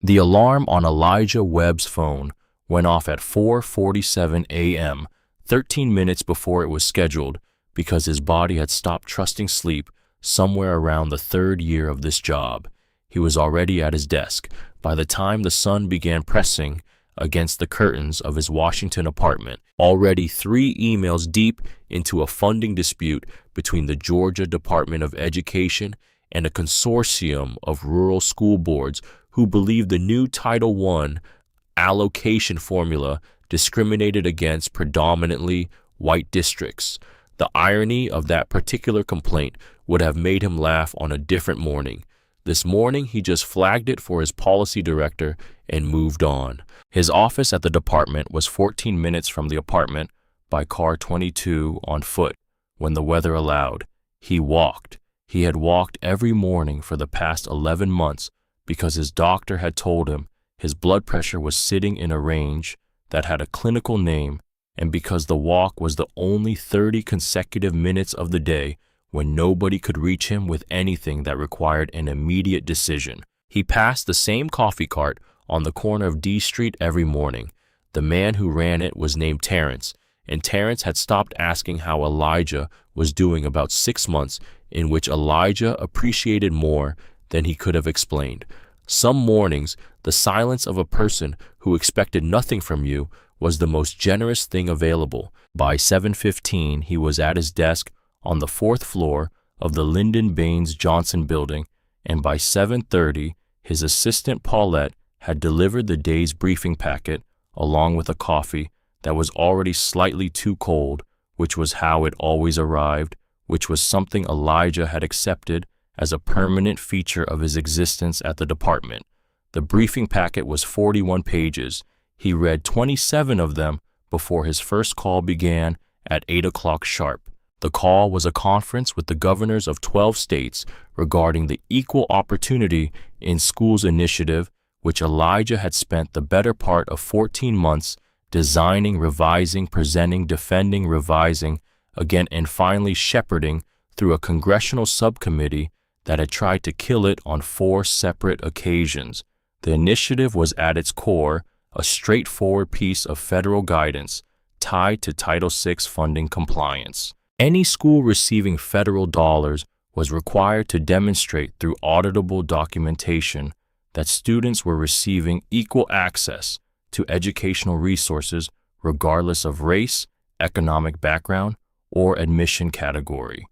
The alarm on Elijah Webb's phone went off at 4:47 a.m., 13 minutes before it was scheduled, because his body had stopped trusting sleep somewhere around the third year of this job. He was already at his desk by the time the sun began pressing against the curtains of his Washington apartment, already 3 emails deep into a funding dispute between the Georgia Department of Education and a consortium of rural school boards who believed the new Title I allocation formula discriminated against predominantly white districts. The irony of that particular complaint would have made him laugh on a different morning. This morning, he just flagged it for his policy director and moved on. His office at the department was 14 minutes from the apartment by car 22 on foot when the weather allowed. He walked. He had walked every morning for the past 11 months because his doctor had told him his blood pressure was sitting in a range that had a clinical name, and because the walk was the only 30 consecutive minutes of the day when nobody could reach him with anything that required an immediate decision. He passed the same coffee cart on the corner of D Street every morning. The man who ran it was named Terrence, and Terrence had stopped asking how Elijah was doing about 6 months, in which Elijah appreciated more than he could have explained. Some mornings, the silence of a person who expected nothing from you was the most generous thing available. By 7:15, he was at his desk on the 4th floor of the Lyndon Baines Johnson building, and by 7:30, his assistant Paulette had delivered the day's briefing packet along with a coffee that was already slightly too cold, which was how it always arrived, which was something Elijah had accepted as a permanent feature of his existence at the department. The briefing packet was 41 pages. He read 27 of them before his first call began at 8 o'clock sharp. The call was a conference with the governors of 12 states regarding the Equal Opportunity in Schools initiative, which Elijah had spent the better part of 14 months designing, revising, presenting, defending, revising, again, and finally shepherding through a congressional subcommittee that had tried to kill it on 4 separate occasions. The initiative was at its core a straightforward piece of federal guidance tied to Title VI funding compliance. Any school receiving federal dollars was required to demonstrate through auditable documentation that students were receiving equal access to educational resources regardless of race, economic background, or admission category.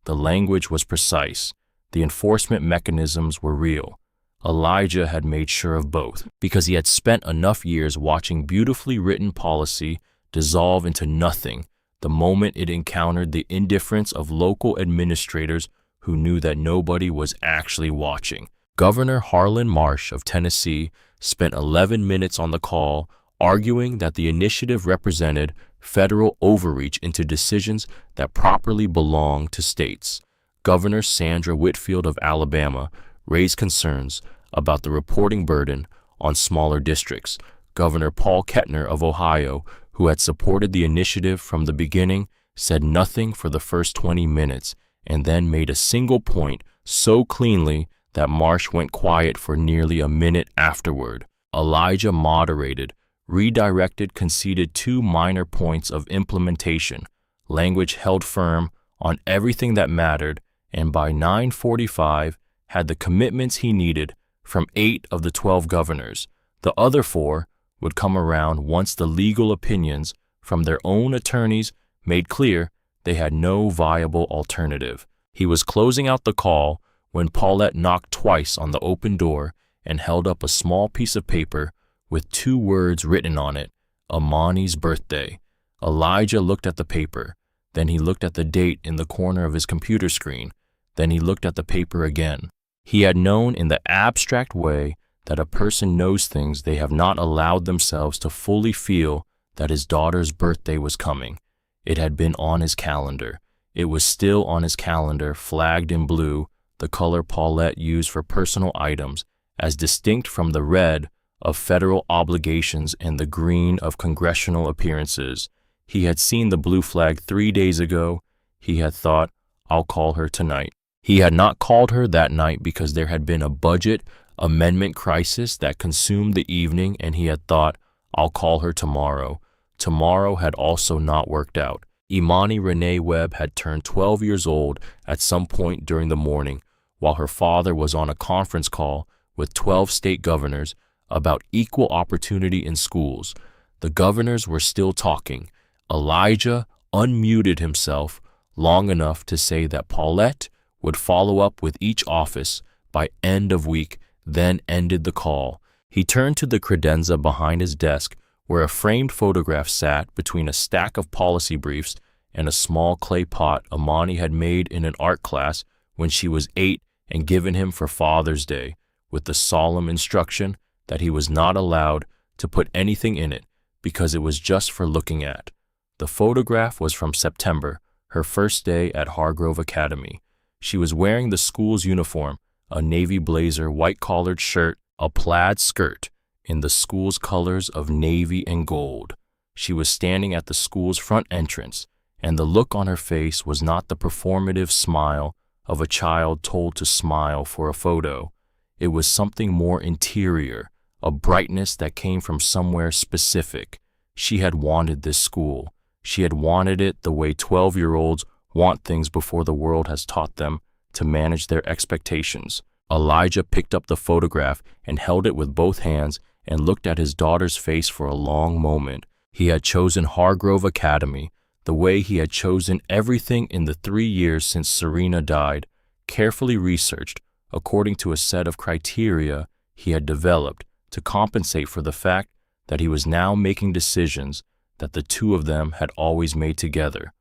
The language was precise. The enforcement mechanisms were real. Elijah had made sure of both because he had spent enough years watching beautifully written policy dissolve into nothing the moment it encountered the indifference of local administrators who knew that nobody was actually watching. Governor Harlan Marsh of Tennessee spent 11 minutes on the call arguing that the initiative represented federal overreach into decisions that properly belong to states. Governor Sandra Whitfield of Alabama raised concerns about the reporting burden on smaller districts. Governor Paul Kettner of Ohio, who had supported the initiative from the beginning, said nothing for the first 20 minutes and then made a single point so cleanly that Marsh went quiet for nearly a minute afterward. Elijah moderated, redirected, conceded 2 minor points of implementation. Language held firm on everything that mattered, and by 9:45 had the commitments he needed from 8 of the 12 governors. The other 4 would come around once the legal opinions from their own attorneys made clear they had no viable alternative. He was closing out the call when Paulette knocked twice on the open door and held up a small piece of paper with 2 words written on it, Amani's birthday. Elijah looked at the paper. Then he looked at the date in the corner of his computer screen. Then he looked at the paper again. He had known in the abstract way that a person knows things they have not allowed themselves to fully feel that his daughter's birthday was coming. It had been on his calendar. It was still on his calendar, flagged in blue, the color Paulette used for personal items, as distinct from the red of federal obligations and the green of congressional appearances. He had seen the blue flag 3 days ago. He had thought, I'll call her tonight. He had not called her that night because there had been a budget amendment crisis that consumed the evening, and he had thought, I'll call her tomorrow. Tomorrow had also not worked out. Imani Renee Webb had turned 12 years old at some point during the morning, while her father was on a conference call with 12 state governors about equal opportunity in schools. The governors were still talking. Elijah unmuted himself long enough to say that Paulette would follow up with each office by end of week, then ended the call. He turned to the credenza behind his desk, where a framed photograph sat between a stack of policy briefs and a small clay pot Imani had made in an art class when she was 8 and given him for Father's Day, with the solemn instruction that he was not allowed to put anything in it because it was just for looking at. The photograph was from September, her first day at Hargrove Academy. She was wearing the school's uniform, a navy blazer, white-collared shirt, a plaid skirt in the school's colors of navy and gold. She was standing at the school's front entrance, and the look on her face was not the performative smile of a child told to smile for a photo. It was something more interior, a brightness that came from somewhere specific. She had wanted this school. She had wanted it the way 12-year-olds want things before the world has taught them to manage their expectations. Elijah picked up the photograph and held it with both hands and looked at his daughter's face for a long moment. He had chosen Hargrove Academy, the way he had chosen everything in the 3 years since Serena died, carefully researched according to a set of criteria he had developed to compensate for the fact that he was now making decisions that the two of them had always made together.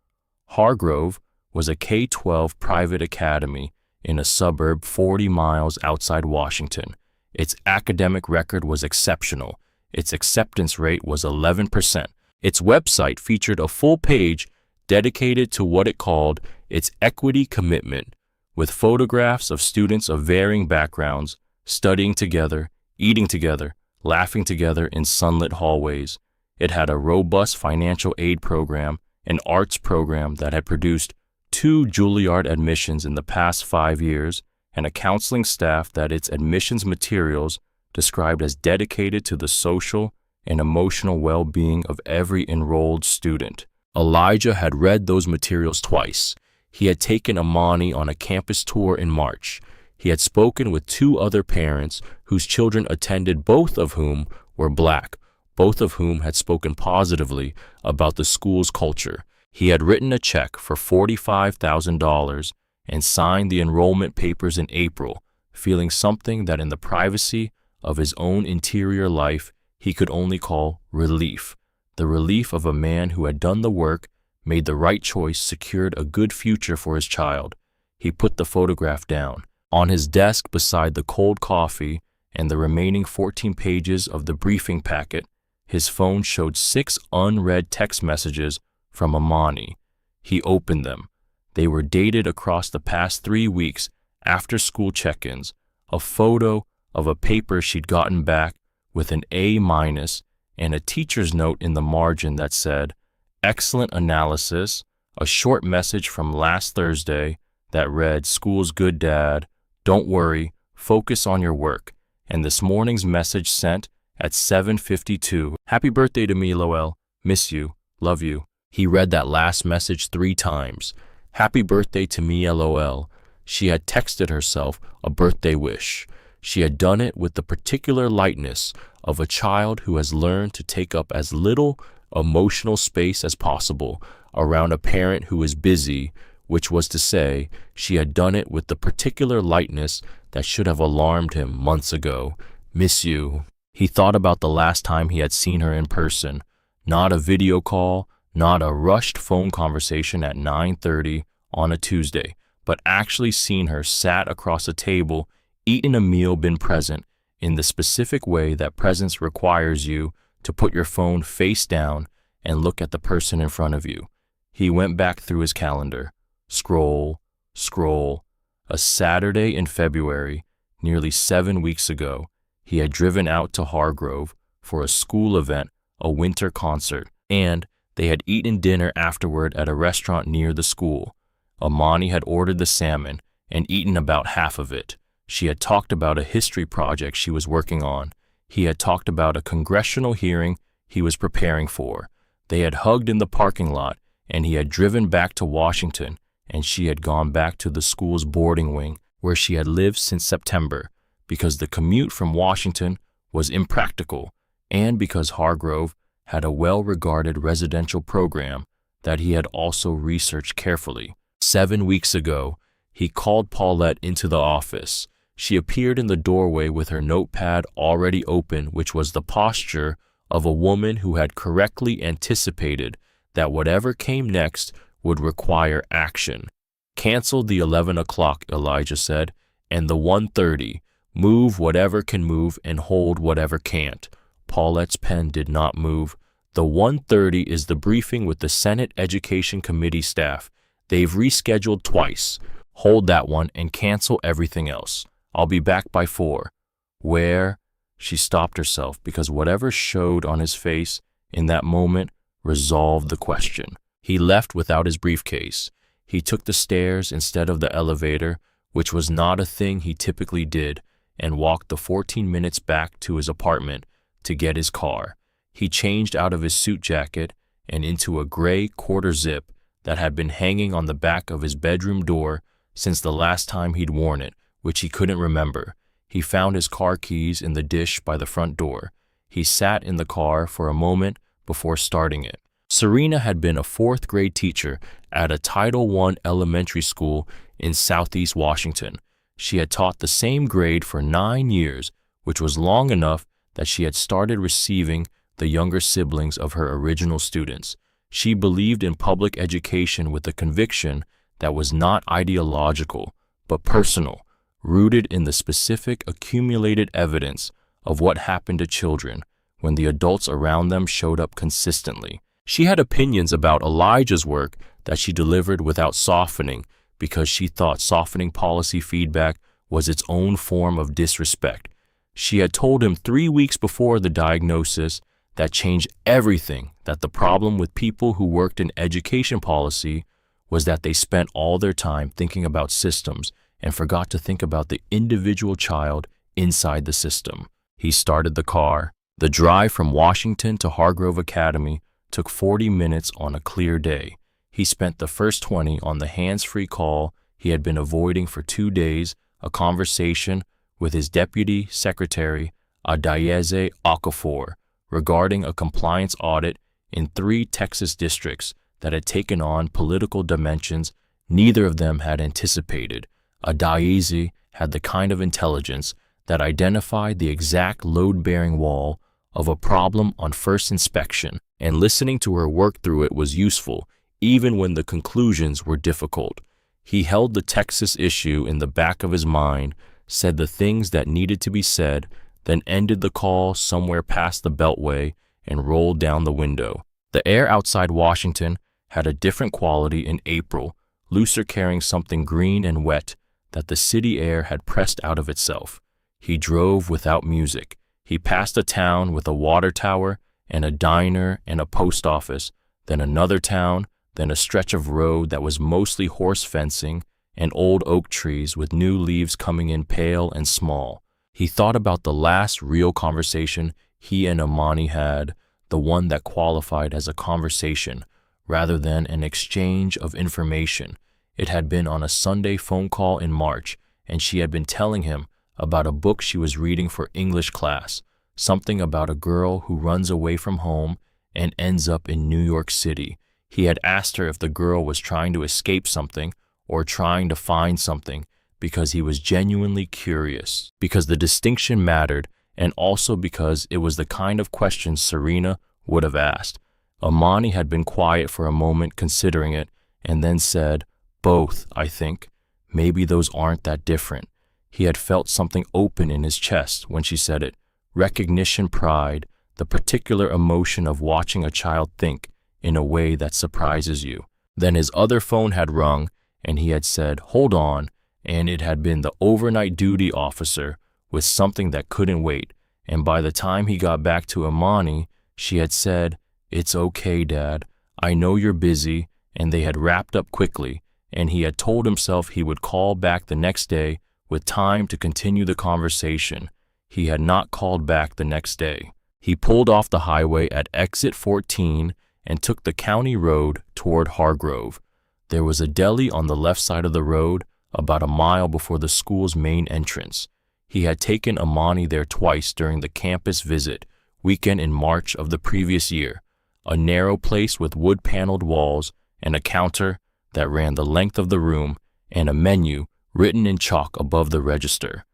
Hargrove was a K-12 private academy in a suburb 40 miles outside Washington. Its academic record was exceptional. Its acceptance rate was 11%. Its website featured a full page dedicated to what it called its equity commitment, with photographs of students of varying backgrounds, studying together, eating together, laughing together in sunlit hallways. It had a robust financial aid program, an arts program that had produced 2 Juilliard admissions in the past 5 years, and a counseling staff that its admissions materials described as dedicated to the social and emotional well-being of every enrolled student. Elijah had read those materials twice. He had taken Imani on a campus tour in March. He had spoken with 2 other parents whose children attended, both of whom were Black, both of whom had spoken positively about the school's culture. He had written a check for $45,000 and signed the enrollment papers in April, feeling something that in the privacy of his own interior life he could only call relief. The relief of a man who had done the work, made the right choice, secured a good future for his child. He put the photograph down. On his desk beside the cold coffee and the remaining 14 pages of the briefing packet, his phone showed 6 unread text messages from Imani. He opened them. They were dated across the past 3 weeks after school check-ins, a photo of a paper she'd gotten back with an A- and a teacher's note in the margin that said, "Excellent analysis," a short message from last Thursday that read, "School's good, Dad. Don't worry, focus on your work," and this morning's message sent at 7:52. "Happy birthday to me, Lowell. Miss you. Love you." He read that last message 3 times. "Happy birthday to me, LOL." She had texted herself a birthday wish. She had done it with the particular lightness of a child who has learned to take up as little emotional space as possible around a parent who is busy, which was to say, she had done it with the particular lightness that should have alarmed him months ago. "Miss you." He thought about the last time he had seen her in person. Not a video call, not a rushed phone conversation at 9:30 on a Tuesday, but actually seen her sat across a table, eaten a meal, been present in the specific way that presence requires you to put your phone face down and look at the person in front of you. He went back through his calendar. Scroll, scroll. A Saturday in February, nearly 7 weeks ago, he had driven out to Hargrove for a school event, a winter concert, and they had eaten dinner afterward at a restaurant near the school. Imani had ordered the salmon and eaten about half of it. She had talked about a history project she was working on. He had talked about a congressional hearing he was preparing for. They had hugged in the parking lot, and he had driven back to Washington, and she had gone back to the school's boarding wing where she had lived since September, because the commute from Washington was impractical, and because Hargrove had a well-regarded residential program that he had also researched carefully. 7 weeks ago, he called Paulette into the office. She appeared in the doorway with her notepad already open, which was the posture of a woman who had correctly anticipated that whatever came next would require action. "Cancel the 11 o'clock, Elijah said, and the 1:30. Move whatever can move and hold whatever can't." Paulette's pen did not move. "The 1:30 is the briefing with the Senate Education Committee staff. They've rescheduled twice. Hold that one and cancel everything else. I'll be back by 4. "Where?" She stopped herself because whatever showed on his face in that moment resolved the question. He left without his briefcase. He took the stairs instead of the elevator, which was not a thing he typically did, and walked the 14 minutes back to his apartment to get his car. He changed out of his suit jacket and into a gray quarter zip that had been hanging on the back of his bedroom door since the last time he'd worn it, which he couldn't remember. He found his car keys in the dish by the front door. He sat in the car for a moment before starting it. Serena had been a 4th grade teacher at a Title I elementary school in Southeast Washington. She had taught the same grade for 9 years, which was long enough that she had started receiving the younger siblings of her original students. She believed in public education with a conviction that was not ideological, but personal, rooted in the specific accumulated evidence of what happened to children when the adults around them showed up consistently. She had opinions about Elijah's work that she delivered without softening, because she thought softening policy feedback was its own form of disrespect. She had told him 3 weeks before the diagnosis that changed everything, that the problem with people who worked in education policy was that they spent all their time thinking about systems and forgot to think about the individual child inside the system. He started the car. The drive from Washington to Hargrove Academy took 40 minutes on a clear day. He spent the first 20 on the hands-free call he had been avoiding for 2 days, a conversation with his deputy secretary, Adayeze Okafor, regarding a compliance audit in 3 Texas districts that had taken on political dimensions neither of them had anticipated. Adayeze had the kind of intelligence that identified the exact load-bearing wall of a problem on first inspection, and listening to her work through it was useful, even when the conclusions were difficult. He held the Texas issue in the back of his mind, said the things that needed to be said, then ended the call somewhere past the Beltway and rolled down the window. The air outside Washington had a different quality in April, looser, carrying something green and wet that the city air had pressed out of itself. He drove without music. He passed a town with a water tower and a diner and a post office, then another town, then a stretch of road that was mostly horse fencing and old oak trees with new leaves coming in pale and small. He thought about the last real conversation he and Amani had, the one that qualified as a conversation rather than an exchange of information. It had been on a Sunday phone call in March, and she had been telling him about a book she was reading for English class, something about a girl who runs away from home and ends up in New York City. He had asked her if the girl was trying to escape something or trying to find something, because he was genuinely curious, because the distinction mattered, and also because it was the kind of question Serena would have asked. Amani had been quiet for a moment, considering it, and then said, "Both, I think. Maybe those aren't that different." He had felt something open in his chest when she said it. Recognition, pride, the particular emotion of watching a child think in a way that surprises you. Then his other phone had rung, and he had said, "Hold on," and it had been the overnight duty officer with something that couldn't wait. And by the time he got back to Amani, she had said, "It's okay, Dad. I know you're busy," and they had wrapped up quickly, and he had told himself he would call back the next day with time to continue the conversation. He had not called back the next day. He pulled off the highway at exit 14 and took the county road toward Hargrove. There was a deli on the left side of the road, about a mile before the school's main entrance. He had taken Amani there twice during the campus visit weekend in March of the previous year, a narrow place with wood-paneled walls and a counter that ran the length of the room and a menu written in chalk above the register.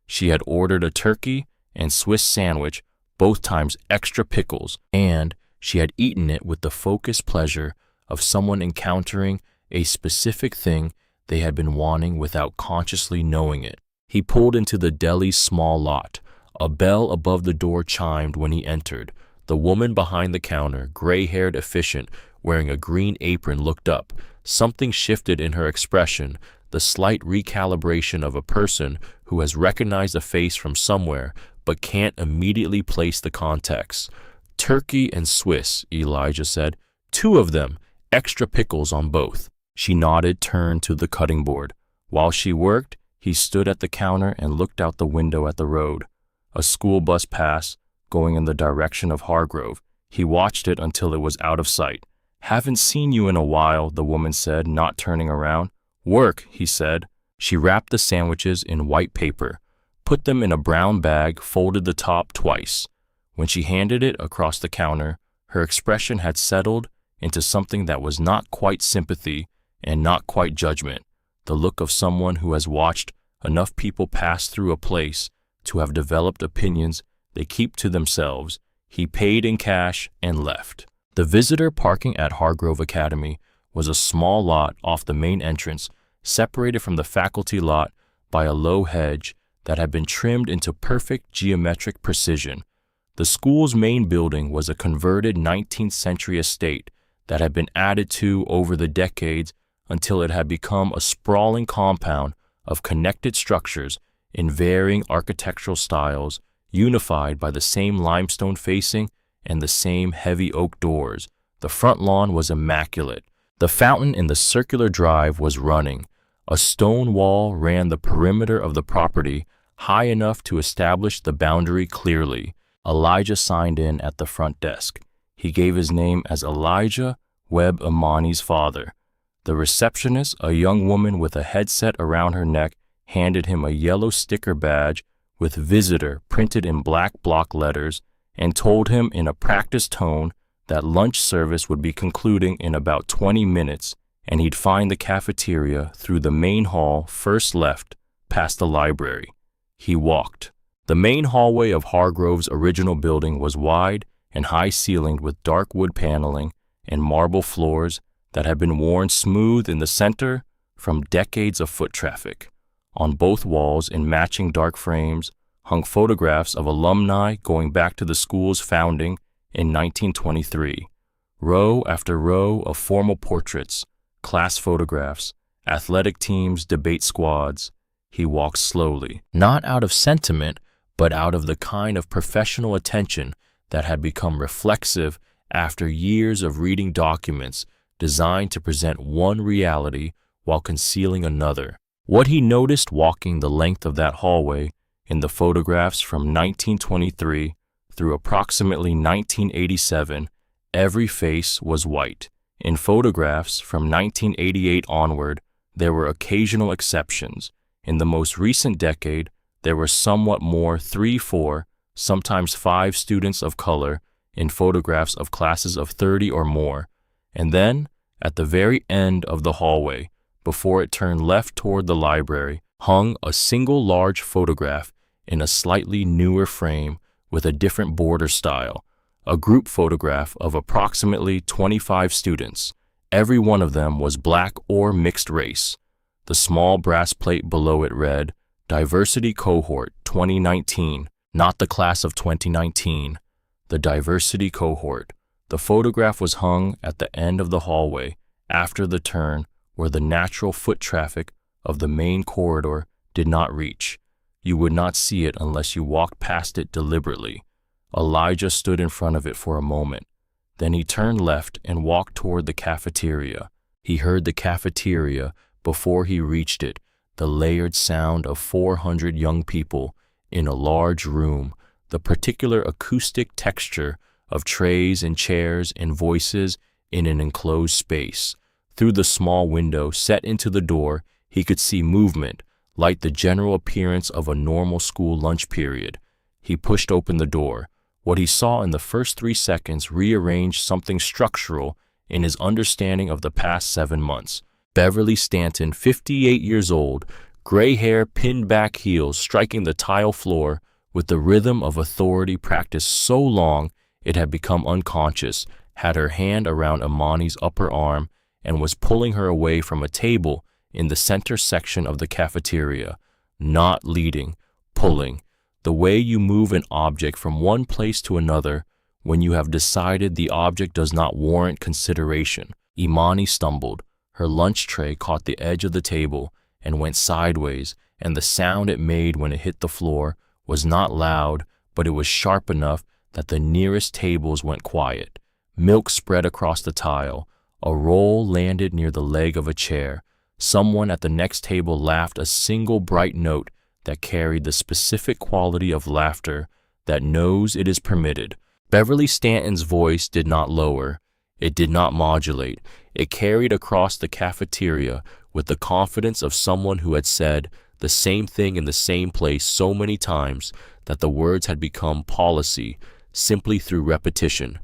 She had ordered a turkey and Swiss sandwich, both times extra pickles, and she had eaten it with the focused pleasure of someone encountering a specific thing they had been wanting without consciously knowing it. He pulled into the deli's small lot. A bell above the door chimed when he entered. The woman behind the counter, gray-haired efficient, wearing a green apron, looked up. Something shifted in her expression, the slight recalibration of a person who has recognized a face from somewhere but can't immediately place the context. "Turkey and Swiss," Elijah said. "Two of them, extra pickles on both." She nodded, turned to the cutting board. While she worked, he stood at the counter and looked out the window at the road. A school bus passed, going in the direction of Hargrove. He watched it until it was out of sight. "Haven't seen you in a while," the woman said, not turning around. "Work," he said. She wrapped the sandwiches in white paper, put them in a brown bag, folded the top twice. When she handed it across the counter, her expression had settled into something that was not quite sympathy and not quite judgment, the look of someone who has watched enough people pass through a place to have developed opinions they keep to themselves. He paid in cash and left. The visitor parking at Hargrove Academy was a small lot off the main entrance, separated from the faculty lot by a low hedge that had been trimmed into perfect geometric precision. The school's main building was a converted 19th century estate that had been added to over the decades until it had become a sprawling compound of connected structures in varying architectural styles, unified by the same limestone facing and the same heavy oak doors. The front lawn was immaculate. The fountain in the circular drive was running. A stone wall ran the perimeter of the property, high enough to establish the boundary clearly. Elijah signed in at the front desk. He gave his name as Elijah Webb, Amani's father. The receptionist, a young woman with a headset around her neck, handed him a yellow sticker badge with "Visitor" printed in black block letters and told him in a practiced tone that lunch service would be concluding in about 20 minutes and he'd find the cafeteria through the main hall, first left, past the library. He walked. The main hallway of Hargrove's original building was wide and high-ceilinged with dark wood paneling and marble floors that had been worn smooth in the center from decades of foot traffic. On both walls, in matching dark frames, hung photographs of alumni going back to the school's founding in 1923. Row after row of formal portraits, class photographs, athletic teams, debate squads. He walked slowly, not out of sentiment, but out of the kind of professional attention that had become reflexive after years of reading documents designed to present one reality while concealing another. What he noticed walking the length of that hallway in the photographs from 1923 through approximately 1987, every face was white. In photographs from 1988 onward, there were occasional exceptions. In the most recent decade, there were somewhat more 3, 4, sometimes 5 students of color in photographs of classes of 30 or more. And then, at the very end of the hallway, before it turned left toward the library, hung a single large photograph in a slightly newer frame with a different border style, a group photograph of approximately 25 students. Every one of them was black or mixed race. The small brass plate below it read, "Diversity Cohort 2019, not the class of 2019, the diversity cohort." The photograph was hung at the end of the hallway, after the turn where the natural foot traffic of the main corridor did not reach. You would not see it unless you walked past it deliberately. Elijah stood in front of it for a moment. Then he turned left and walked toward the cafeteria. He heard the cafeteria before he reached it, the layered sound of 400 young people in a large room, the particular acoustic texture of trays and chairs and voices in an enclosed space. Through the small window set into the door, he could see movement, like the general appearance of a normal school lunch period. He pushed open the door. What he saw in the first 3 seconds rearranged something structural in his understanding of the past 7 months. Beverly Stanton, 58 years old, gray hair pinned back heels striking the tile floor with the rhythm of authority practiced so long it had become unconscious, had her hand around Imani's upper arm and was pulling her away from a table in the center section of the cafeteria. Not leading, pulling. The way you move an object from one place to another when you have decided the object does not warrant consideration. Imani stumbled. Her lunch tray caught the edge of the table and went sideways, and the sound it made when it hit the floor was not loud, but it was sharp enough that the nearest tables went quiet. Milk spread across the tile. A roll landed near the leg of a chair. Someone at the next table laughed a single bright note that carried the specific quality of laughter that knows it is permitted. Beverly Stanton's voice did not lower. It did not modulate. It carried across the cafeteria with the confidence of someone who had said the same thing in the same place so many times that the words had become policy simply through repetition.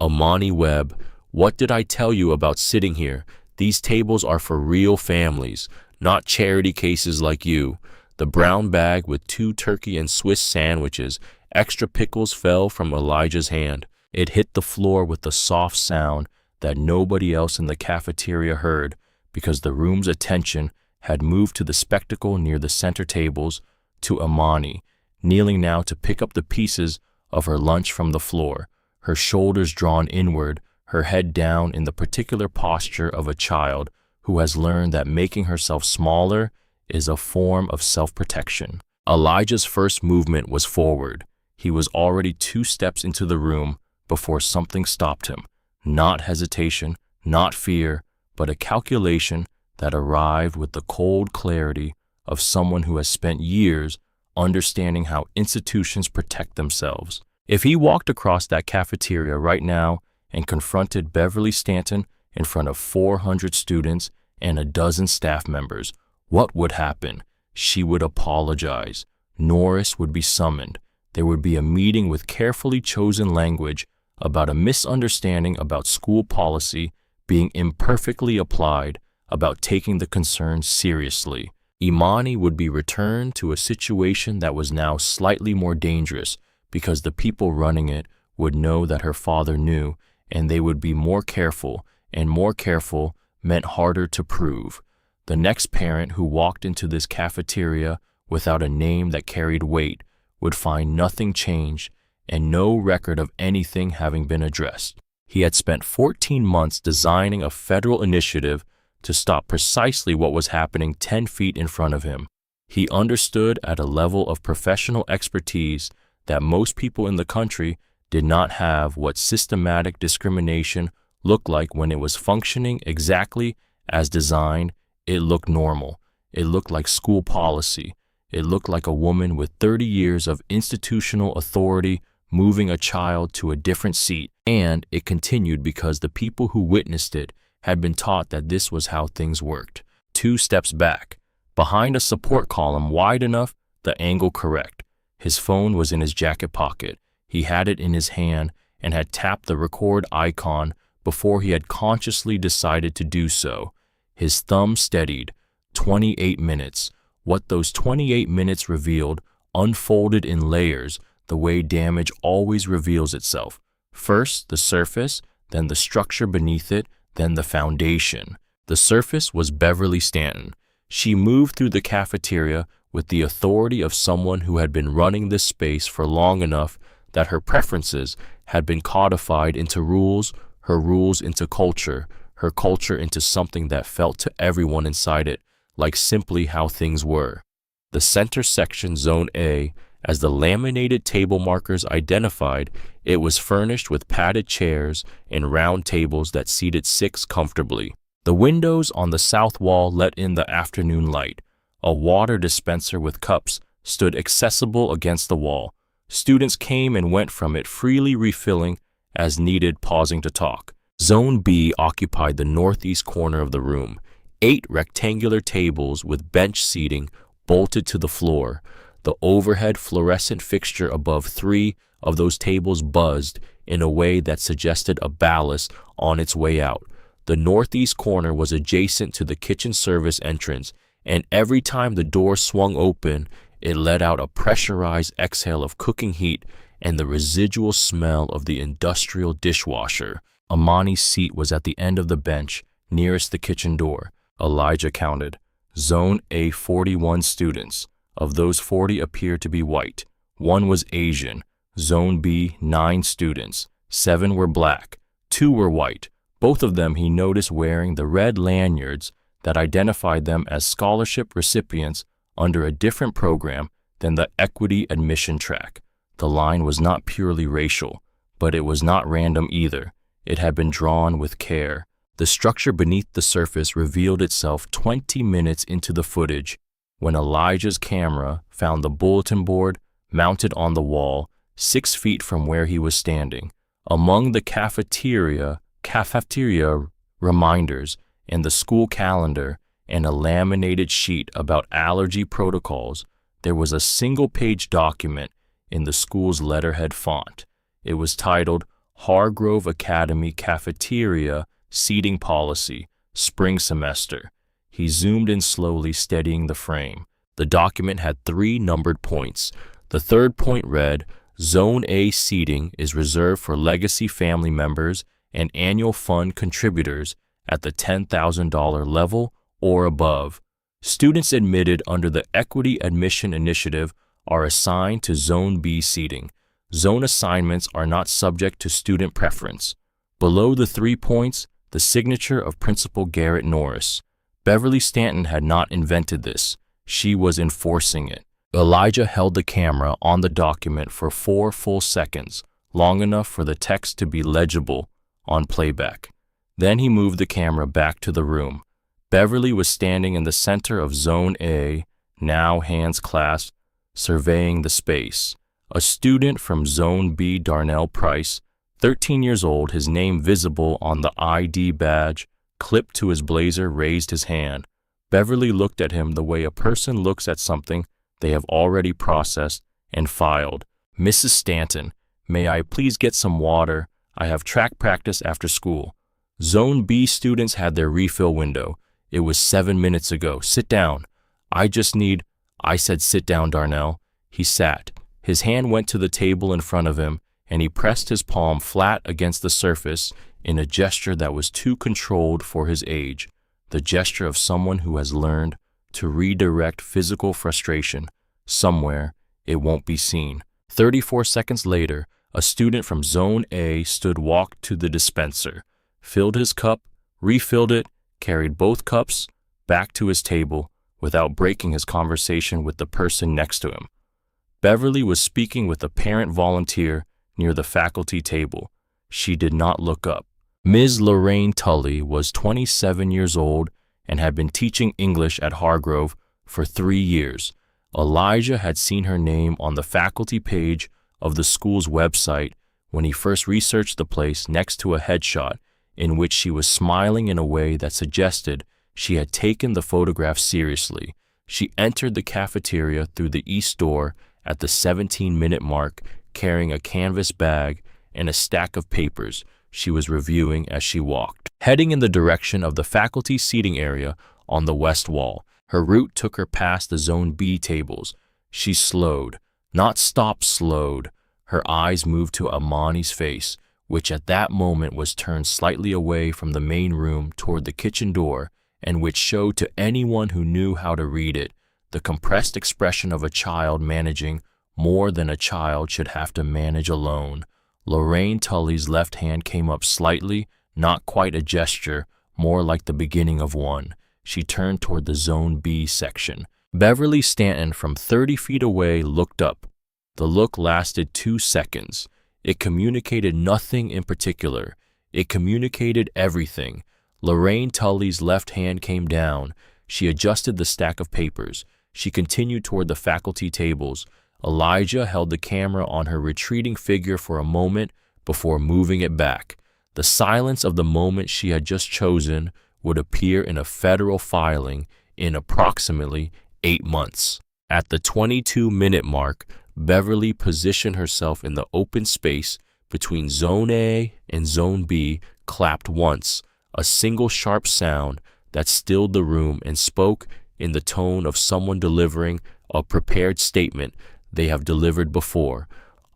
Imani Webb, what did I tell you about sitting here? These tables are for real families, not charity cases like you. The brown bag with 2 turkey and Swiss sandwiches, extra pickles fell from Elijah's hand. It hit the floor with a soft sound that nobody else in the cafeteria heard because the room's attention had moved to the spectacle near the center tables, to Imani, kneeling now to pick up the pieces of her lunch from the floor, her shoulders drawn inward, her head down in the particular posture of a child who has learned that making herself smaller is a form of self-protection. Elijah's first movement was forward. He was already 2 steps into the room before something stopped him. Not hesitation, not fear, but a calculation that arrived with the cold clarity of someone who has spent years understanding how institutions protect themselves. If he walked across that cafeteria right now and confronted Beverly Stanton in front of 400 students and a dozen staff members, what would happen? She would apologize. Norris would be summoned. There would be a meeting with carefully chosen language about a misunderstanding about school policy being imperfectly applied, about taking the concern seriously. Imani would be returned to a situation that was now slightly more dangerous because the people running it would know that her father knew, and they would be more careful, and more careful meant harder to prove. The next parent who walked into this cafeteria without a name that carried weight would find nothing changed and no record of anything having been addressed. He had spent 14 months designing a federal initiative to stop precisely what was happening 10 feet in front of him. He understood at a level of professional expertise that most people in the country did not have what systematic discrimination looked like when it was functioning exactly as designed. It looked normal. It looked like school policy. It looked like a woman with 30 years of institutional authority moving a child to a different seat. And it continued because the people who witnessed it had been taught that this was how things worked. 2 steps back, behind a support column wide enough, the angle correct. His phone was in his jacket pocket. He had it in his hand and had tapped the record icon before he had consciously decided to do so. His thumb steadied. 28 minutes. What those 28 minutes revealed unfolded in layers, the way damage always reveals itself. First, the surface, then the structure beneath it, then the foundation. The surface was Beverly Stanton. She moved through the cafeteria with the authority of someone who had been running this space for long enough that her preferences had been codified into rules, her rules into culture, her culture into something that felt to everyone inside it like simply how things were. The center section, Zone A, as the laminated table markers identified, it was furnished with padded chairs and round tables that seated 6 comfortably. The windows on the south wall let in the afternoon light. A water dispenser with cups stood accessible against the wall. Students came and went from it, freely refilling as needed, pausing to talk. Zone B occupied the northeast corner of the room. 8 rectangular tables with bench seating bolted to the floor. The overhead fluorescent fixture above 3 of those tables buzzed in a way that suggested a ballast on its way out. The northeast corner was adjacent to the kitchen service entrance, and every time the door swung open, it let out a pressurized exhale of cooking heat and the residual smell of the industrial dishwasher. Amani's seat was at the end of the bench, nearest the kitchen door. Elijah counted. Zone A, 41 students. Of those, 40 appeared to be white. 1 was Asian. Zone B, 9 students. 7 were black. 2 were white. Both of them he noticed wearing the red lanyards that identified them as scholarship recipients under a different program than the equity admission track. The line was not purely racial, but it was not random either. It had been drawn with care. The structure beneath the surface revealed itself 20 minutes into the footage when Elijah's camera found the bulletin board mounted on the wall 6 feet from where he was standing. Among the cafeteria reminders and the school calendar and a laminated sheet about allergy protocols, there was a single-page document in the school's letterhead font. It was titled Hargrove Academy Cafeteria Seating Policy, Spring Semester. He zoomed in slowly, steadying the frame. The document had 3 numbered points. The third point read, Zone A seating is reserved for legacy family members and annual fund contributors at the $10,000 level or above. Students admitted under the Equity Admission Initiative are assigned to Zone B seating. Zone assignments are not subject to student preference. Below the 3 points, the signature of Principal Garrett Norris. Beverly Stanton had not invented this. She was enforcing it. Elijah held the camera on the document for 4 full seconds, long enough for the text to be legible on playback. Then he moved the camera back to the room. Beverly was standing in the center of Zone A, now hands clasped, surveying the space. A student from Zone B, Darnell Price, 13 years old, his name visible on the ID badge clipped to his blazer, raised his hand. Beverly looked at him the way a person looks at something they have already processed and filed. Mrs. Stanton, may I please get some water? I have track practice after school. Zone B students had their refill window. It was 7 minutes ago. Sit down. I said sit down, Darnell. He sat. His hand went to the table in front of him, and he pressed his palm flat against the surface in a gesture that was too controlled for his age, the gesture of someone who has learned to redirect physical frustration somewhere it won't be seen. 34 seconds later, a student from Zone A walked to the dispenser, filled his cup, refilled it, carried both cups back to his table without breaking his conversation with the person next to him. Beverly was speaking with a parent volunteer near the faculty table. She did not look up. Ms. Lorraine Tully was 27 years old and had been teaching English at Hargrove for 3 years. Elijah had seen her name on the faculty page of the school's website when he first researched the place next to a headshot in which she was smiling in a way that suggested she had taken the photograph seriously. She entered the cafeteria through the east door at the 17-minute mark, carrying a canvas bag and a stack of papers she was reviewing as she walked. Heading in the direction of the faculty seating area on the west wall, her route took her past the Zone B tables. She slowed, not stopped, slowed. Her eyes moved to Amani's face, which at that moment was turned slightly away from the main room toward the kitchen door, and which showed to anyone who knew how to read it the compressed expression of a child managing more than a child should have to manage alone. Lorraine Tully's left hand came up slightly, not quite a gesture, more like the beginning of one. She turned toward the Zone B section. Beverly Stanton from 30 feet away looked up. The look lasted 2 seconds. It communicated nothing in particular. It communicated everything. Lorraine Tully's left hand came down. She adjusted the stack of papers. She continued toward the faculty tables. Elijah held the camera on her retreating figure for a moment before moving it back. The silence of the moment she had just chosen would appear in a federal filing in approximately 8 months. At the 22-minute mark, Beverly positioned herself in the open space between Zone A and Zone B, clapped once, a single sharp sound that stilled the room, and spoke in the tone of someone delivering a prepared statement they have delivered before.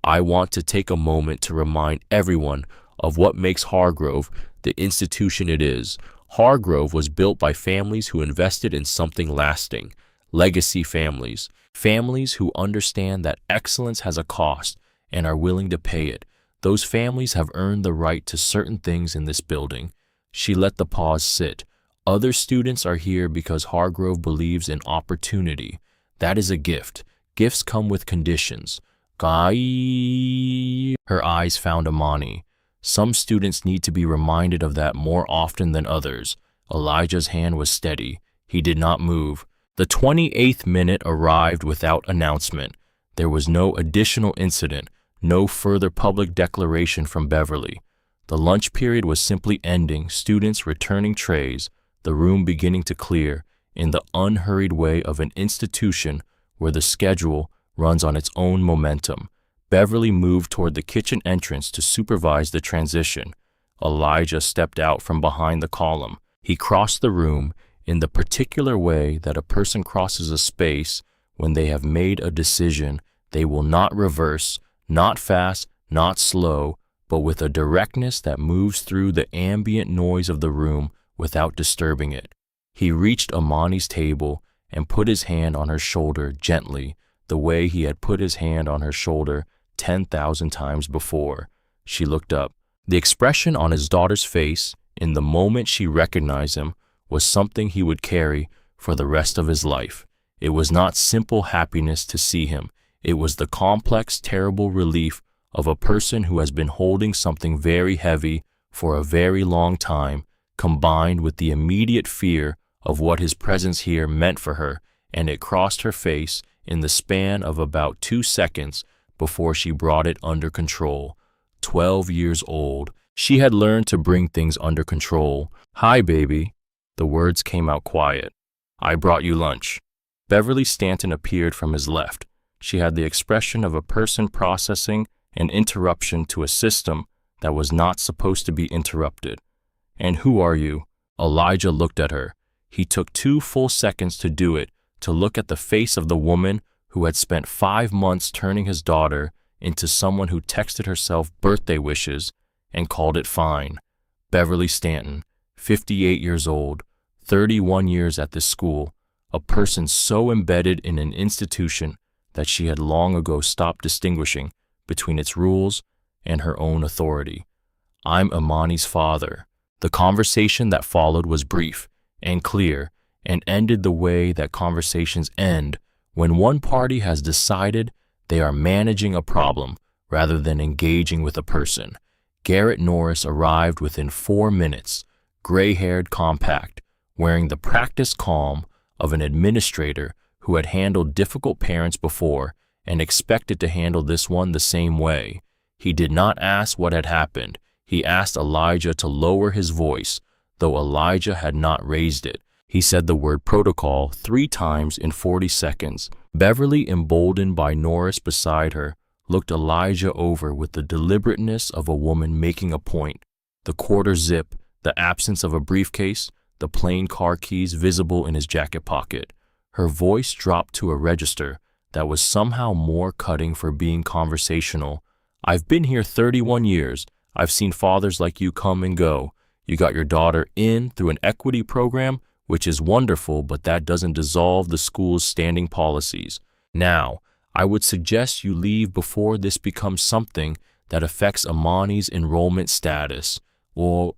I want to take a moment to remind everyone of what makes Hargrove the institution it is. Hargrove was built by families who invested in something lasting. Legacy families. Families who understand that excellence has a cost and are willing to pay it. Those families have earned the right to certain things in this building. She let the pause sit. Other students are here because Hargrove believes in opportunity. That is a gift. Gifts come with conditions. Guy. Her eyes found Amani. Some students need to be reminded of that more often than others. Elijah's hand was steady. He did not move. The 28th minute arrived without announcement. There was no additional incident, no further public declaration from Beverly. The lunch period was simply ending, students returning trays, the room beginning to clear, in the unhurried way of an institution where the schedule runs on its own momentum. Beverly moved toward the kitchen entrance to supervise the transition. Elijah stepped out from behind the column. He crossed the room in the particular way that a person crosses a space when they have made a decision they will not reverse, not fast, not slow, but with a directness that moves through the ambient noise of the room without disturbing it. He reached Amani's table and put his hand on her shoulder gently, the way he had put his hand on her shoulder 10,000 times before. She looked up. The expression on his daughter's face, in the moment she recognized him, was something he would carry for the rest of his life. It was not simple happiness to see him. It was the complex, terrible relief of a person who has been holding something very heavy for a very long time, combined with the immediate fear of what his presence here meant for her, and it crossed her face in the span of about 2 seconds before she brought it under control. 12 years old. She had learned to bring things under control. Hi, baby. The words came out quiet. I brought you lunch. Beverly Stanton appeared from his left. She had the expression of a person processing an interruption to a system that was not supposed to be interrupted. And who are you? Elijah looked at her. He took 2 full seconds to do it, to look at the face of the woman who had spent 5 months turning his daughter into someone who texted herself birthday wishes and called it fine. Beverly Stanton, 58 years old, 31 years at this school, a person so embedded in an institution that she had long ago stopped distinguishing between its rules and her own authority. I'm Amani's father. The conversation that followed was brief and clear and ended the way that conversations end when one party has decided they are managing a problem rather than engaging with a person. Garrett Norris arrived within 4 minutes, gray-haired, compact, wearing the practiced calm of an administrator who had handled difficult parents before and expected to handle this one the same way. He did not ask what had happened. He asked Elijah to lower his voice, though Elijah had not raised it. He said the word protocol 3 times in 40 seconds. Beverly, emboldened by Norris beside her, looked Elijah over with the deliberateness of a woman making a point. The quarter zip, the absence of a briefcase, the plain car keys visible in his jacket pocket. Her voice dropped to a register that was somehow more cutting for being conversational. I've been here 31 years. I've seen fathers like you come and go. You got your daughter in through an equity program, which is wonderful, but that doesn't dissolve the school's standing policies. Now, I would suggest you leave before this becomes something that affects Amani's enrollment status. Or,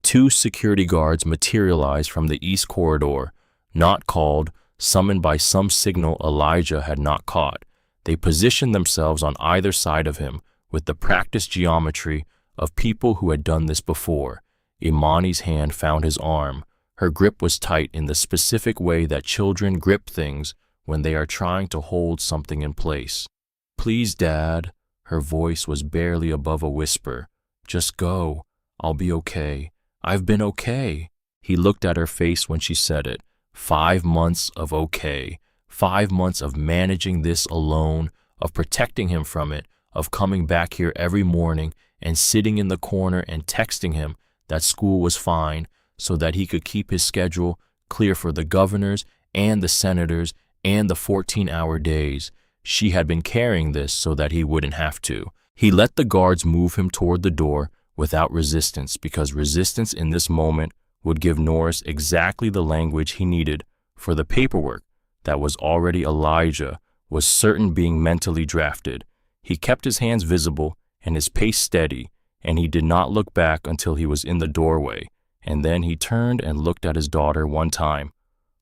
2 security guards materialized from the east corridor, not called, summoned by some signal Elijah had not caught. They positioned themselves on either side of him with the practiced geometry of people who had done this before. Imani's hand found his arm. Her grip was tight in the specific way that children grip things when they are trying to hold something in place. "Please, Dad." Her voice was barely above a whisper. "Just go. I'll be okay. I've been okay." He looked at her face when she said it. 5 months of okay. 5 months of managing this alone, of protecting him from it, of coming back here every morning and sitting in the corner and texting him that school was fine so that he could keep his schedule clear for the governors and the senators and the 14-hour days. She had been carrying this so that he wouldn't have to. He let the guards move him toward the door without resistance, because resistance in this moment would give Norris exactly the language he needed for the paperwork that was already Elijah was certain being mentally drafted. He kept his hands visible and his pace steady, and he did not look back until he was in the doorway, and then he turned and looked at his daughter one time.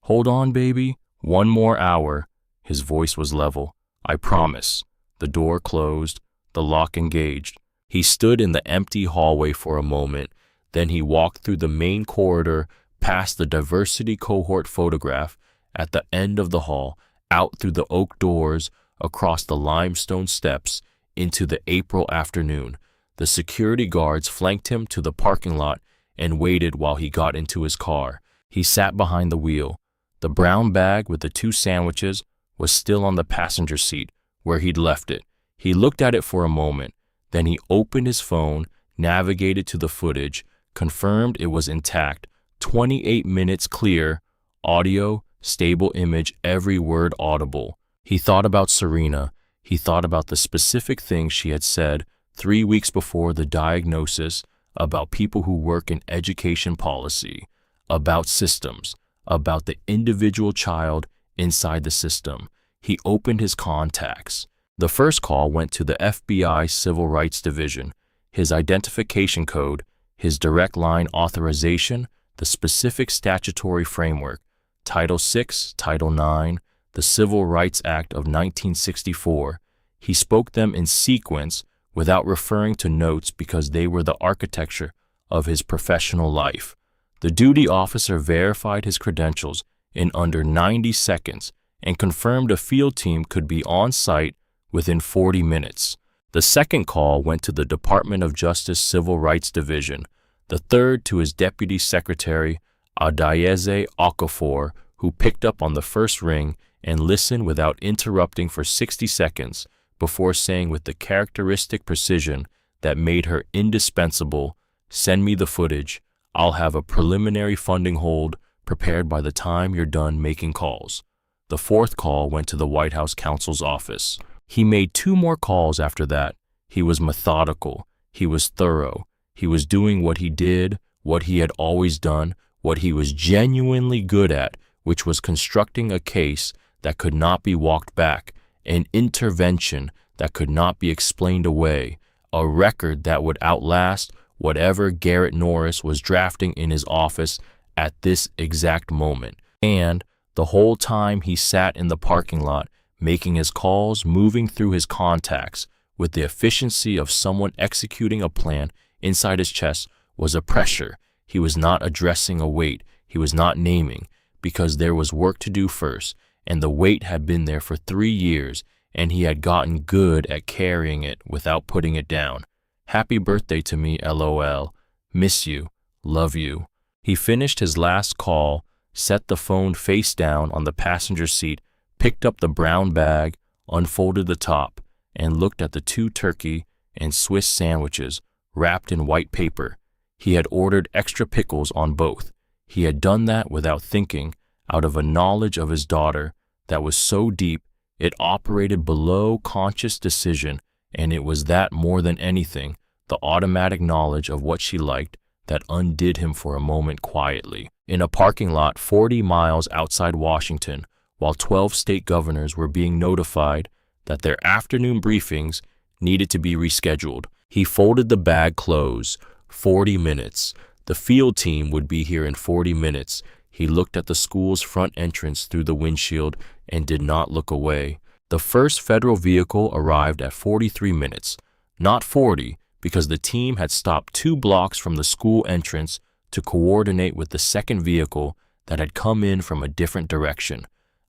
"Hold on, baby. One more hour." His voice was level. "I promise." The door closed, the lock engaged. He stood in the empty hallway for a moment, then he walked through the main corridor, past the diversity cohort photograph at the end of the hall, out through the oak doors, across the limestone steps, into the April afternoon. The security guards flanked him to the parking lot and waited while he got into his car. He sat behind the wheel. The brown bag with the 2 sandwiches was still on the passenger seat where he'd left it. He looked at it for a moment. Then he opened his phone, navigated to the footage, confirmed it was intact, 28 minutes clear, audio, stable image, every word audible. He thought about Serena. He thought about the specific things she had said 3 weeks before the diagnosis, about people who work in education policy, about systems, about the individual child inside the system. He opened his contacts. The first call went to the FBI Civil Rights Division, his identification code, his direct line authorization, the specific statutory framework, Title VI, Title IX, the Civil Rights Act of 1964. He spoke them in sequence without referring to notes because they were the architecture of his professional life. The duty officer verified his credentials in under 90 seconds and confirmed a field team could be on site within 40 minutes. The second call went to the Department of Justice Civil Rights Division, the third to his Deputy Secretary, Adayeze Okafor, who picked up on the first ring and listened without interrupting for 60 seconds before saying with the characteristic precision that made her indispensable, "Send me the footage. I'll have a preliminary funding hold prepared by the time you're done making calls." The fourth call went to the White House counsel's office. He made 2 more calls after that. He was methodical. He was thorough. He was doing what he did, what he had always done, what he was genuinely good at, which was constructing a case that could not be walked back, an intervention that could not be explained away, a record that would outlast whatever Garrett Norris was drafting in his office at this exact moment. And the whole time he sat in the parking lot, making his calls, moving through his contacts with the efficiency of someone executing a plan inside his chest, was a pressure. He was not addressing a weight. He was not naming, because there was work to do first, and the weight had been there for 3 years, and he had gotten good at carrying it without putting it down. "Happy birthday to me, LOL. Miss you. Love you." He finished his last call, set the phone face down on the passenger seat, picked up the brown bag, unfolded the top, and looked at the 2 turkey and Swiss sandwiches wrapped in white paper. He had ordered extra pickles on both. He had done that without thinking, out of a knowledge of his daughter that was so deep it operated below conscious decision, and it was that more than anything, the automatic knowledge of what she liked, that undid him for a moment quietly. In a parking lot 40 miles outside Washington, while 12 state governors were being notified that their afternoon briefings needed to be rescheduled, he folded the bag close. 40 minutes. The field team would be here in 40 minutes. He looked at the school's front entrance through the windshield and did not look away. The first federal vehicle arrived at 43 minutes, not 40, because the team had stopped 2 blocks from the school entrance to coordinate with the second vehicle that had come in from a different direction.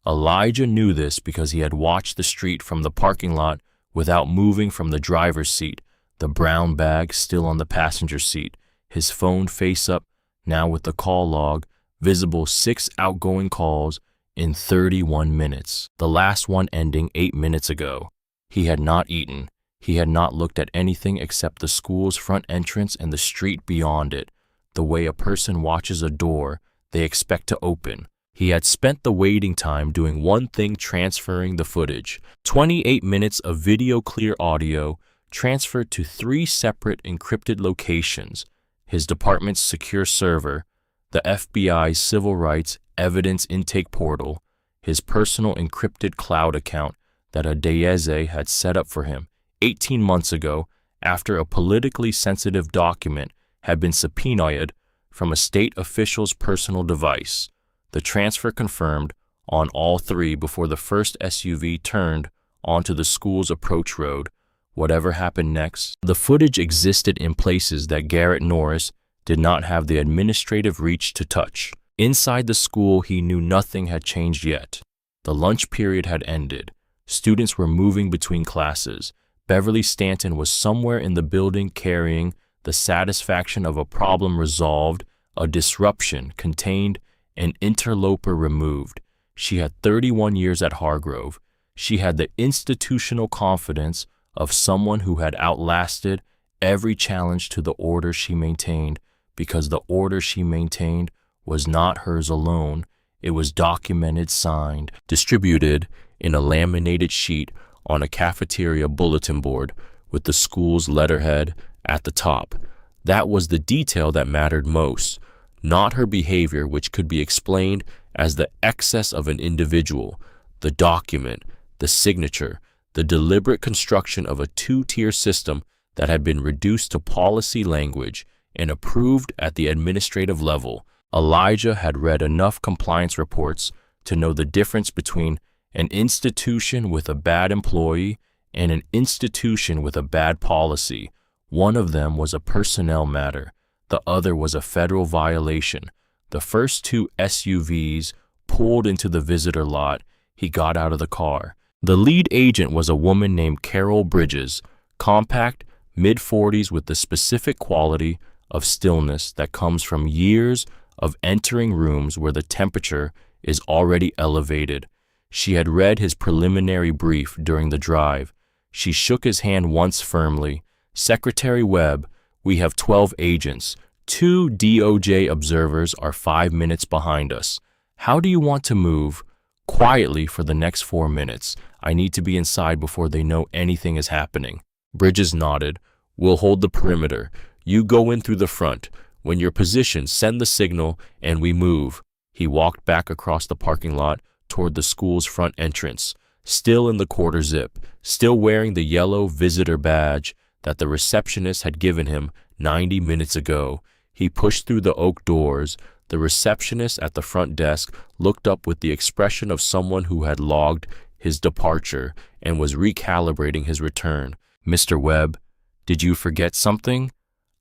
Elijah knew this because he had watched the street from the parking lot without moving from the driver's seat, the brown bag still on the passenger seat, his phone face up, now with the call log, visible 6 outgoing calls in 31 minutes, the last one ending 8 minutes ago. He had not eaten. He had not looked at anything except the school's front entrance and the street beyond it, the way a person watches a door they expect to open. He had spent the waiting time doing one thing, transferring the footage. 28 minutes of video clear audio transferred to 3 separate encrypted locations: his department's secure server, the FBI's civil rights evidence intake portal, his personal encrypted cloud account that Adeyeze had set up for him 18 months ago after a politically sensitive document had been subpoenaed from a state official's personal device. The transfer confirmed on all 3 before the first SUV turned onto the school's approach road. Whatever happened next, the footage existed in places that Garrett Norris did not have the administrative reach to touch. Inside the school, he knew nothing had changed yet. The lunch period had ended. Students were moving between classes. Beverly Stanton was somewhere in the building carrying the satisfaction of a problem resolved, a disruption contained, an interloper removed. She had 31 years at Hargrove. She had the institutional confidence of someone who had outlasted every challenge to the order she maintained, because the order she maintained was not hers alone. It was documented, signed, distributed in a laminated sheet on a cafeteria bulletin board with the school's letterhead at the top. That was the detail that mattered most, not her behavior, which could be explained as the excess of an individual. The document, the signature, the deliberate construction of a 2-tier system that had been reduced to policy language and approved at the administrative level. Elijah had read enough compliance reports to know the difference between an institution with a bad employee and an institution with a bad policy. One of them was a personnel matter. The other was a federal violation. The first 2 SUVs pulled into the visitor lot. He got out of the car. The lead agent was a woman named Carol Bridges, compact, mid-40s, with the specific quality of stillness that comes from years of entering rooms where the temperature is already elevated. She had read his preliminary brief during the drive. She shook his hand once firmly. "Secretary Webb, we have 12 agents. 2 DOJ observers are 5 minutes behind us. How do you want to move?" "Quietly for the next 4 minutes. I need to be inside before they know anything is happening." Bridges nodded. "We'll hold the perimeter. You go in through the front. When you're positioned, send the signal and we move." He walked back across the parking lot toward the school's front entrance, still in the quarter zip, still wearing the yellow visitor badge that the receptionist had given him 90 minutes ago. He pushed through the oak doors. The receptionist at the front desk looked up with the expression of someone who had logged his departure and was recalibrating his return. "Mr. Webb, did you forget something?"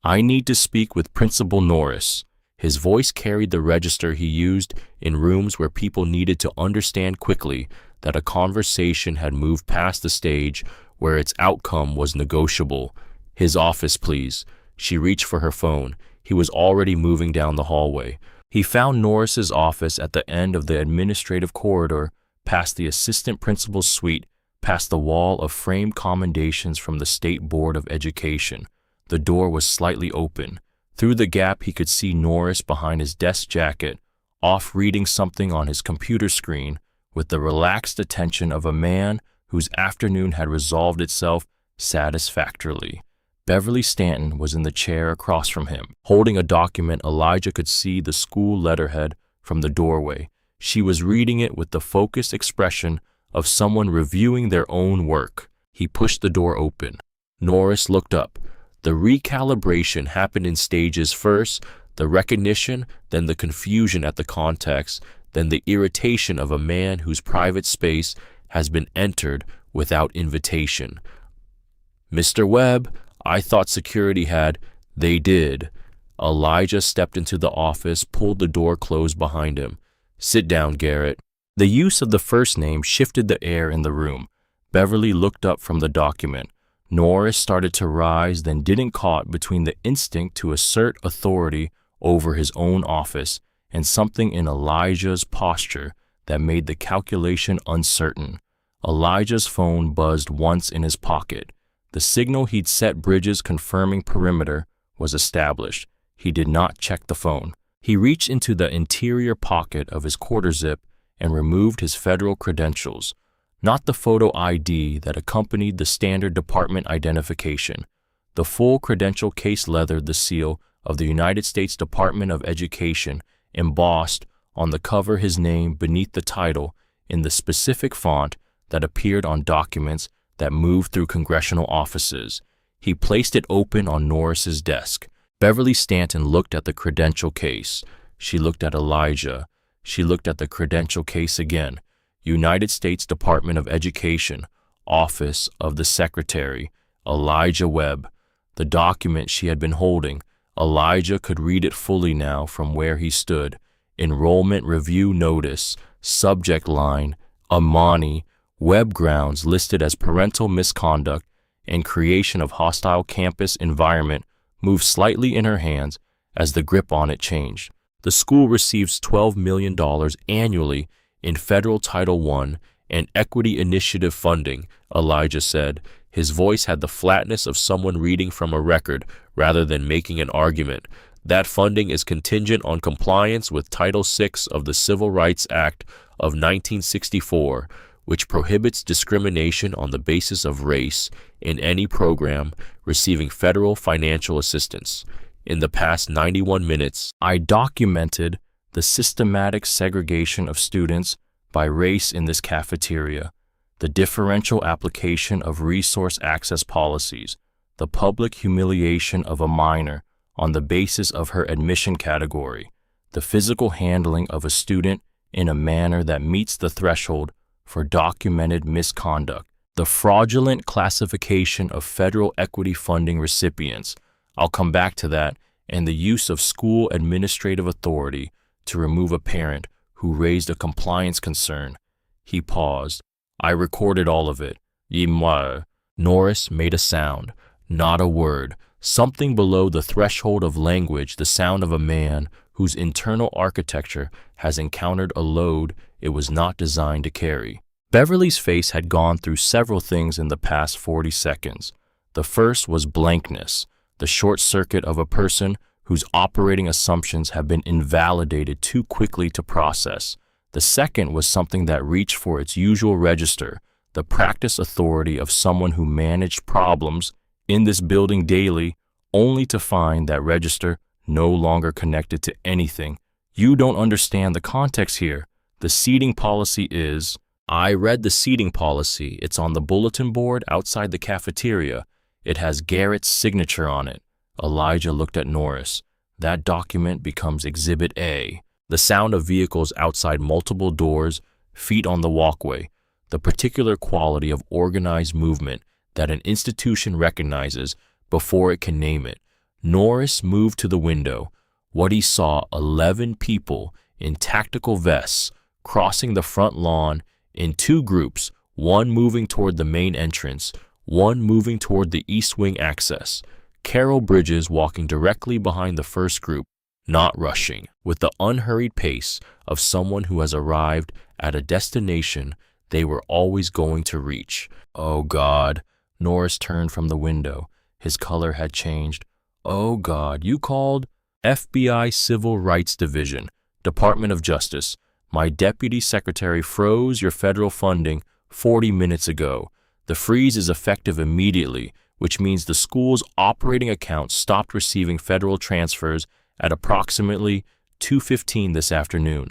"I need to speak with Principal Norris." His voice carried the register he used in rooms where people needed to understand quickly that a conversation had moved past the stage where its outcome was negotiable. "His office, please." She reached for her phone. He was already moving down the hallway. He found Norris's office at the end of the administrative corridor, past the assistant principal's suite, past the wall of framed commendations from the State Board of Education. The door was slightly open. Through the gap he could see Norris behind his desk jacket, off reading something on his computer screen, with the relaxed attention of a man whose afternoon had resolved itself satisfactorily. Beverly Stanton was in the chair across from him. Holding a document, Elijah could see the school letterhead from the doorway. She was reading it with the focused expression of someone reviewing their own work. He pushed the door open. Norris looked up. The recalibration happened in stages: first, the recognition, then the confusion at the context, then the irritation of a man whose private space has been entered without invitation. "Mr. Webb, I thought security had—" "They did. Elijah stepped into the office, pulled the door closed behind him. "Sit down, Garrett." The use of the first name shifted the air in the room. Beverly looked up from the document. Norris started to rise, then didn't, caught between the instinct to assert authority over his own office and something in Elijah's posture that made the calculation uncertain. Elijah's phone buzzed once in his pocket. The signal he'd set Bridges confirming perimeter was established. He did not check the phone. He reached into the interior pocket of his quarter zip and removed his federal credentials, not the photo ID that accompanied the standard department identification. The full credential case leathered the seal of the United States Department of Education, embossed on the cover his name beneath the title in the specific font that appeared on documents that moved through congressional offices. He placed it open on Norris's desk. Beverly Stanton looked at the credential case. She looked at Elijah. She looked at the credential case again. United States Department of Education, Office of the Secretary, Elijah Webb. The document she had been holding, Elijah could read it fully now from where he stood. Enrollment Review Notice, subject line, Amani, Webb grounds listed as parental misconduct and creation of hostile campus environment moved slightly in her hands as the grip on it changed. The school receives $12 million annually in federal Title I and Equity Initiative funding, Elijah said. His voice had the flatness of someone reading from a record rather than making an argument. That funding is contingent on compliance with Title VI of the Civil Rights Act of 1964, which prohibits discrimination on the basis of race in any program receiving federal financial assistance. In the past 91 minutes, I documented the systematic segregation of students by race in this cafeteria, the differential application of resource access policies, the public humiliation of a minor on the basis of her admission category, the physical handling of a student in a manner that meets the threshold for documented misconduct, the fraudulent classification of federal equity funding recipients. I'll come back to that, and the use of school administrative authority to remove a parent who raised a compliance concern. He paused. I recorded all of it. Yimwa. Norris made a sound, not a word, something below the threshold of language, the sound of a man whose internal architecture has encountered a load it was not designed to carry. Beverly's face had gone through several things in the past 40 seconds. The first was blankness, the short circuit of a person whose operating assumptions have been invalidated too quickly to process. The second was something that reached for its usual register, the practice authority of someone who managed problems in this building daily, only to find that register no longer connected to anything. You don't understand the context here. The seating policy is... I read the seating policy. It's on the bulletin board outside the cafeteria. It has Garrett's signature on it. Elijah looked at Norris. That document becomes Exhibit A. The sound of vehicles outside multiple doors, feet on the walkway, the particular quality of organized movement that an institution recognizes before it can name it. Norris moved to the window. What he saw, 11 people in tactical vests crossing the front lawn in two groups, one moving toward the main entrance, one moving toward the east wing access. Carol Bridges walking directly behind the first group, not rushing, with the unhurried pace of someone who has arrived at a destination they were always going to reach. Oh God. Norris turned from the window. His color had changed. Oh God, you called? FBI Civil Rights Division, Department of Justice. My deputy secretary froze your federal funding 40 minutes ago. The freeze is effective immediately, which means the school's operating account stopped receiving federal transfers at approximately 2:15 this afternoon.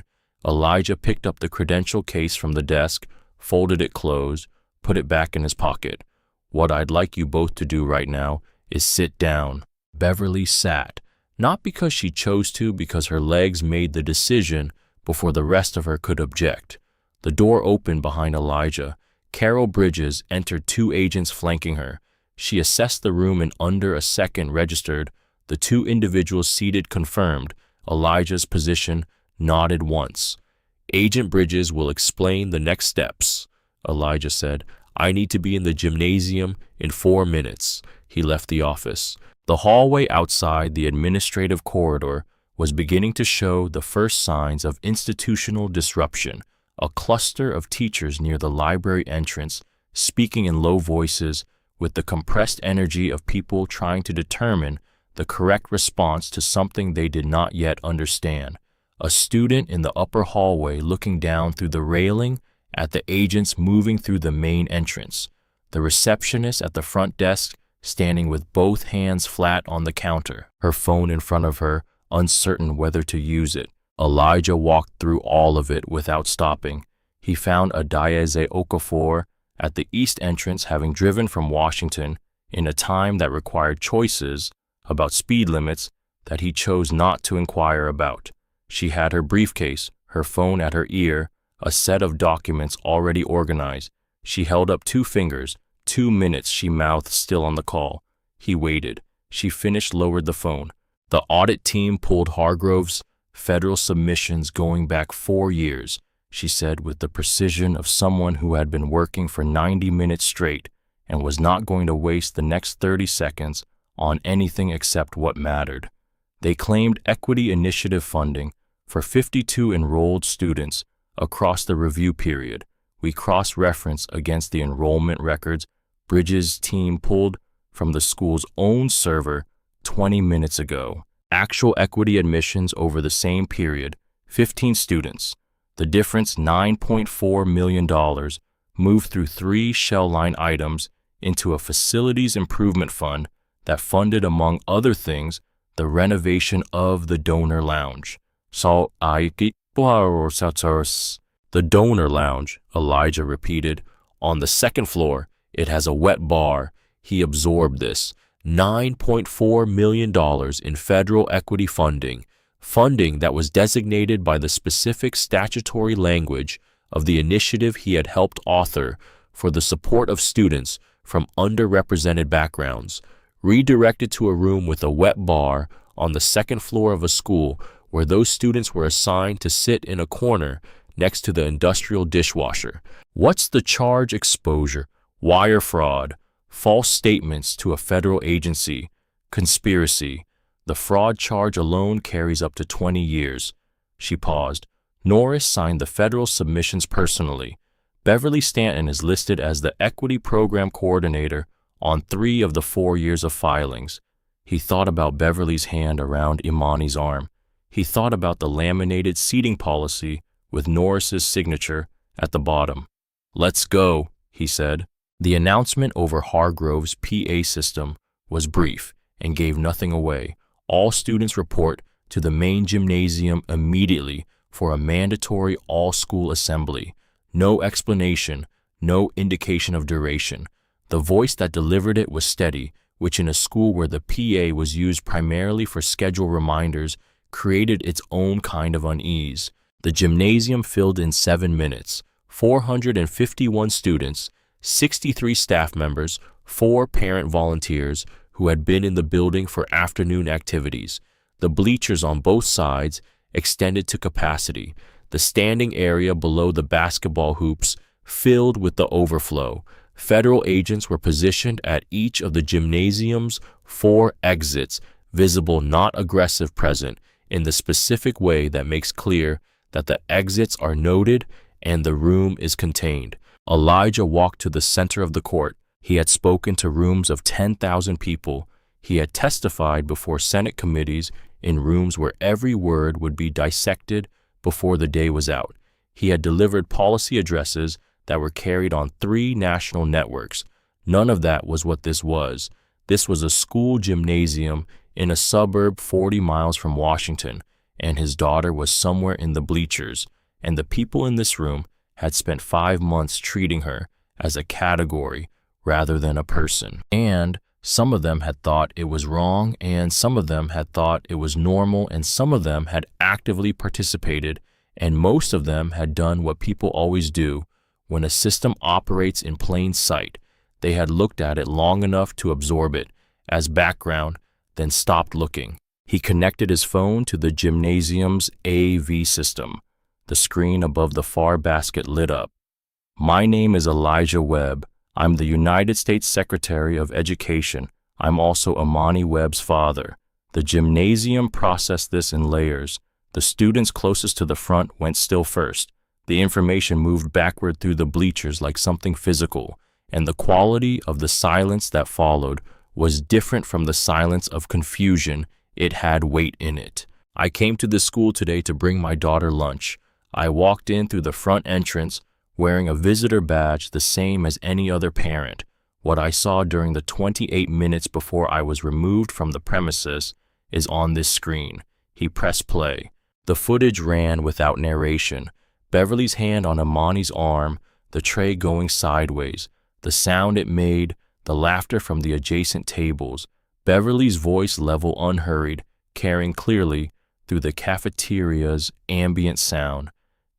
Elijah picked up the credential case from the desk, folded it closed, put it back in his pocket. What I'd like you both to do right now is sit down. Beverly sat, not because she chose to, because her legs made the decision before the rest of her could object. The door opened behind Elijah. Carol Bridges entered, two agents flanking her. She assessed the room in under a second, registered The two individuals seated confirmed. Elijah's position nodded once. Agent Bridges will explain the next steps, Elijah said. I need to be in the gymnasium in 4 minutes. He left the office. The hallway outside the administrative corridor was beginning to show the first signs of institutional disruption. A cluster of teachers near the library entrance, speaking in low voices with the compressed energy of people trying to determine the correct response to something they did not yet understand. A student in the upper hallway looking down through the railing at the agents moving through the main entrance. The receptionist at the front desk standing with both hands flat on the counter, her phone in front of her, uncertain whether to use it. Elijah walked through all of it without stopping. He found Adieze Okafor at the east entrance, having driven from Washington in a time that required choices about speed limits that he chose not to inquire about. She had her briefcase, her phone at her ear, a set of documents already organized. She held up 2 fingers. 2 minutes, she mouthed, still on the call. He waited. She finished, lowered the phone. The audit team pulled Hargrove's federal submissions going back 4 years, she said with the precision of someone who had been working for 90 minutes straight and was not going to waste the next 30 seconds on anything except what mattered. They claimed equity initiative funding for 52 enrolled students across the review period. We cross-reference against the enrollment records Bridges' team pulled from the school's own server 20 minutes ago. Actual equity admissions over the same period, 15 students. The difference, $9.4 million, moved through 3 shell line items into a facilities improvement fund that funded, among other things, the renovation of the donor lounge. The donor lounge, Elijah repeated. On the second floor, it has a wet bar. He absorbed this. $9.4 million in federal equity funding that was designated by the specific statutory language of the initiative he had helped author for the support of students from underrepresented backgrounds, redirected to a room with a wet bar on the second floor of a school where those students were assigned to sit in a corner next to the industrial dishwasher. What's the charge? Exposure, wire fraud, false statements to a federal agency, conspiracy. The fraud charge alone carries up to 20 years. She paused. Norris signed the federal submissions personally. Beverly Stanton is listed as the equity program coordinator on 3 of the 4 years of filings. He thought about Beverly's hand around Imani's arm. He thought about the laminated seating policy with Norris's signature at the bottom. Let's go, he said. The announcement over Hargrove's PA system was brief and gave nothing away. All students report to the main gymnasium immediately for a mandatory all-school assembly. No explanation, no indication of duration. The voice that delivered it was steady, which in a school where the PA was used primarily for schedule reminders created its own kind of unease. The gymnasium filled in 7 minutes. 451 students, 63 staff members, 4 parent volunteers who had been in the building for afternoon activities. The bleachers on both sides extended to capacity. The standing area below the basketball hoops filled with the overflow. Federal agents were positioned at each of the gymnasium's 4 exits, visible, not aggressive, present in the specific way that makes clear that the exits are noted and the room is contained. Elijah walked to the center of the court. He had spoken to rooms of 10,000 people. He had testified before Senate committees in rooms where every word would be dissected before the day was out. He had delivered policy addresses that were carried on 3 national networks. None of that was what this was. This was a school gymnasium in a suburb 40 miles from Washington, and his daughter was somewhere in the bleachers, and the people in this room had spent 5 months treating her as a category rather than a person. And some of them had thought it was wrong, and some of them had thought it was normal, and some of them had actively participated, and most of them had done what people always do when a system operates in plain sight. They had looked at it long enough to absorb it as background then stopped looking. He connected his phone to the gymnasium's AV system. The screen above the far basket lit up. My name is Elijah Webb. I'm the United States Secretary of Education. I'm also Amani Webb's father. The gymnasium processed this in layers. The students closest to the front went still first. The information moved backward through the bleachers like something physical, and the quality of the silence that followed was different from the silence of confusion. It had weight in it. I came to this school today to bring my daughter lunch. I walked in through the front entrance, wearing a visitor badge the same as any other parent. What I saw during the 28 minutes before I was removed from the premises is on this screen. He pressed play. The footage ran without narration. Beverly's hand on Amani's arm, the tray going sideways, the sound it made, the laughter from the adjacent tables, Beverly's voice level unhurried, carrying clearly through the cafeteria's ambient sound.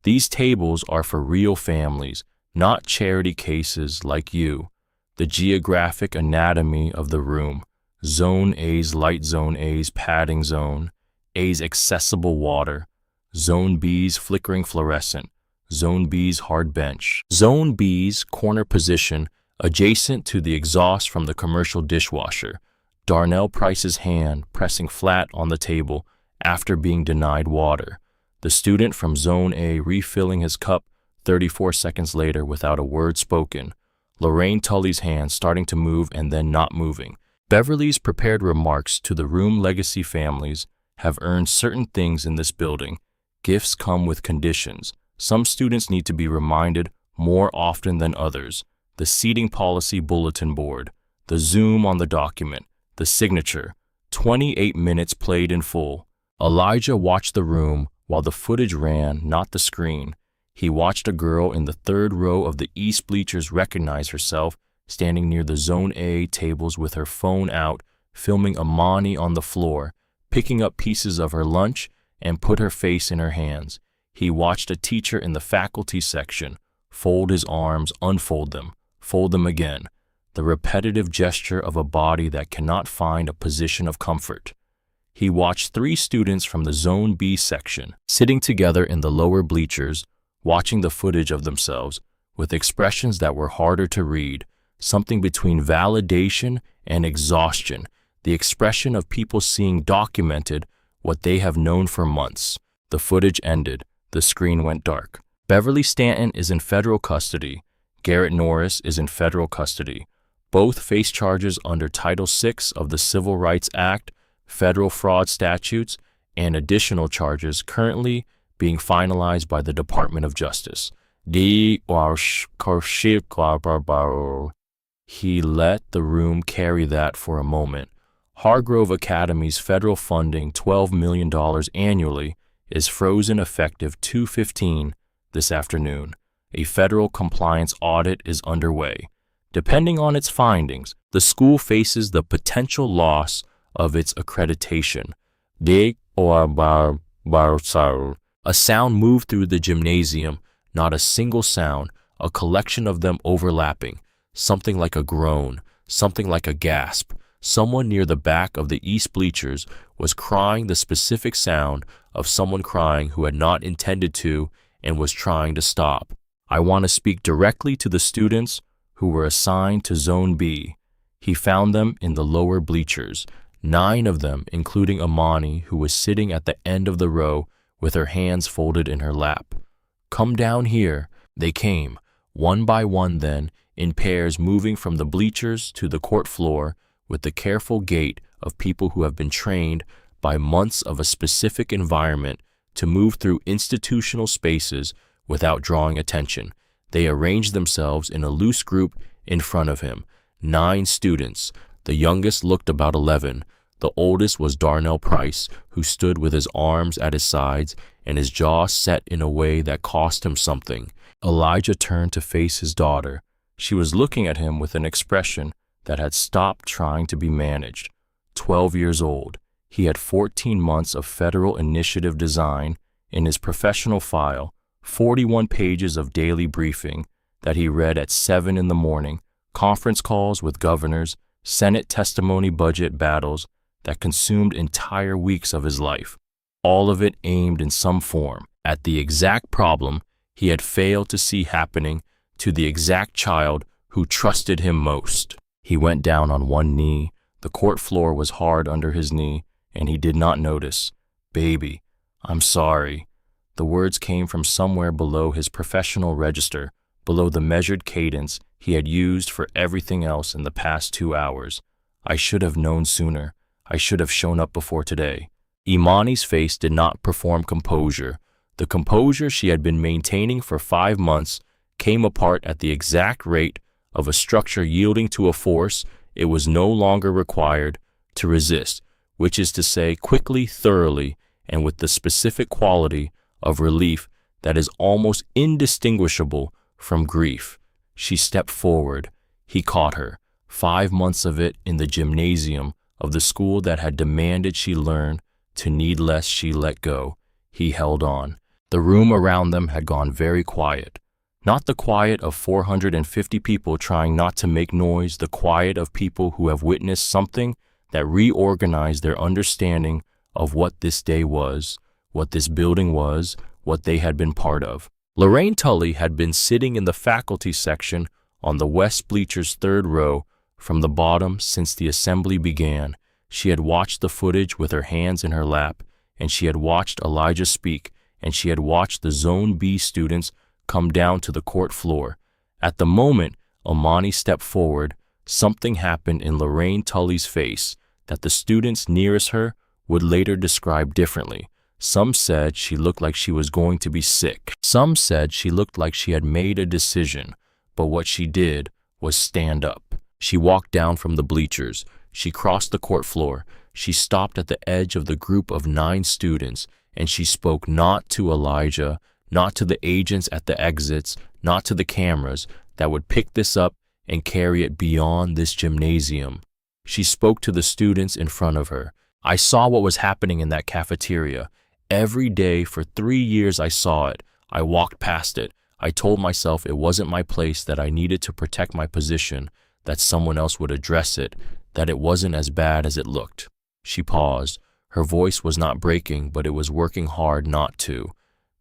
These tables are for real families, not charity cases like you. The geographic anatomy of the room. Zone A's light zone A's padding zone. A's accessible water. Zone B's flickering fluorescent. Zone B's hard bench. Zone B's corner position adjacent to the exhaust from the commercial dishwasher. Darnell Price's hand pressing flat on the table after being denied water. The student from Zone A refilling his cup 34 seconds later without a word spoken. Lorraine Tully's hand starting to move and then not moving. Beverly's prepared remarks to the room legacy families have earned certain things in this building. Gifts come with conditions. Some students need to be reminded more often than others. The seating policy bulletin board, the zoom on the document, the signature. 28 minutes played in full. Elijah watched the room while the footage ran, not the screen. He watched a girl in the third row of the east bleachers recognize herself standing near the Zone A tables with her phone out, filming Amani on the floor, picking up pieces of her lunch and put her face in her hands. He watched a teacher in the faculty section fold his arms, unfold them, fold them again, the repetitive gesture of a body that cannot find a position of comfort. He watched 3 students from the Zone B section sitting together in the lower bleachers, watching the footage of themselves with expressions that were harder to read, something between validation and exhaustion, the expression of people seeing documented what they have known for months. The footage ended. The screen went dark. Beverly Stanton is in federal custody. Garrett Norris is in federal custody. Both face charges under Title VI of the Civil Rights Act, federal fraud statutes, and additional charges currently being finalized by the Department of Justice. He let the room carry that for a moment. Hargrove Academy's federal funding, $12 million annually, is frozen effective 2/15 this afternoon. A federal compliance audit is underway. Depending on its findings, the school faces the potential loss of its accreditation. A sound moved through the gymnasium, not a single sound, a collection of them overlapping, something like a groan, something like a gasp. Someone near the back of the east bleachers was crying, the specific sound of someone crying who had not intended to and was trying to stop. I want to speak directly to the students who were assigned to Zone B. He found them in the lower bleachers, 9 of them, including Amani, who was sitting at the end of the row with her hands folded in her lap. Come down here. They came, one by one then, in pairs moving from the bleachers to the court floor with the careful gait of people who have been trained by months of a specific environment to move through institutional spaces without drawing attention. They arranged themselves in a loose group in front of him. 9 students. The youngest looked about 11. The oldest was Darnell Price, who stood with his arms at his sides and his jaw set in a way that cost him something. Elijah turned to face his daughter. She was looking at him with an expression that had stopped trying to be managed. 12 years old. He had 14 months of federal initiative design in his professional file, 41 pages of daily briefing that he read at 7 in the morning, conference calls with governors, Senate testimony budget battles, that consumed entire weeks of his life, all of it aimed in some form at the exact problem he had failed to see happening to the exact child who trusted him most. He went down on one knee. The court floor was hard under his knee, and he did not notice. "Baby, I'm sorry." The words came from somewhere below his professional register, below the measured cadence he had used for everything else in the past 2 hours. "I should have known sooner. I should have shown up before today." Imani's face did not perform composure. The composure she had been maintaining for 5 months came apart at the exact rate of a structure yielding to a force it was no longer required to resist, which is to say quickly, thoroughly, and with the specific quality of relief that is almost indistinguishable from grief. She stepped forward. He caught her. 5 months of it in the gymnasium of the school that had demanded she learn to need less she let go. He held on. The room around them had gone very quiet. Not the quiet of 450 people trying not to make noise, the quiet of people who have witnessed something that reorganized their understanding of what this day was, what this building was, what they had been part of. Lorraine Tully had been sitting in the faculty section on the west bleacher's 3rd row from the bottom since the assembly began. She had watched the footage with her hands in her lap, and she had watched Elijah speak, and she had watched the Zone B students come down to the court floor. At the moment Imani stepped forward, something happened in Lorraine Tully's face that the students nearest her would later describe differently. Some said she looked like she was going to be sick. Some said she looked like she had made a decision, but what she did was stand up. She walked down from the bleachers. She crossed the court floor. She stopped at the edge of the group of 9 students, and she spoke not to Elijah, not to the agents at the exits, not to the cameras that would pick this up and carry it beyond this gymnasium. She spoke to the students in front of her. "I saw what was happening in that cafeteria. Every day for 3 years I saw it. I walked past it. I told myself it wasn't my place, that I needed to protect my position, that someone else would address it, that it wasn't as bad as it looked." She paused. Her voice was not breaking, but it was working hard not to.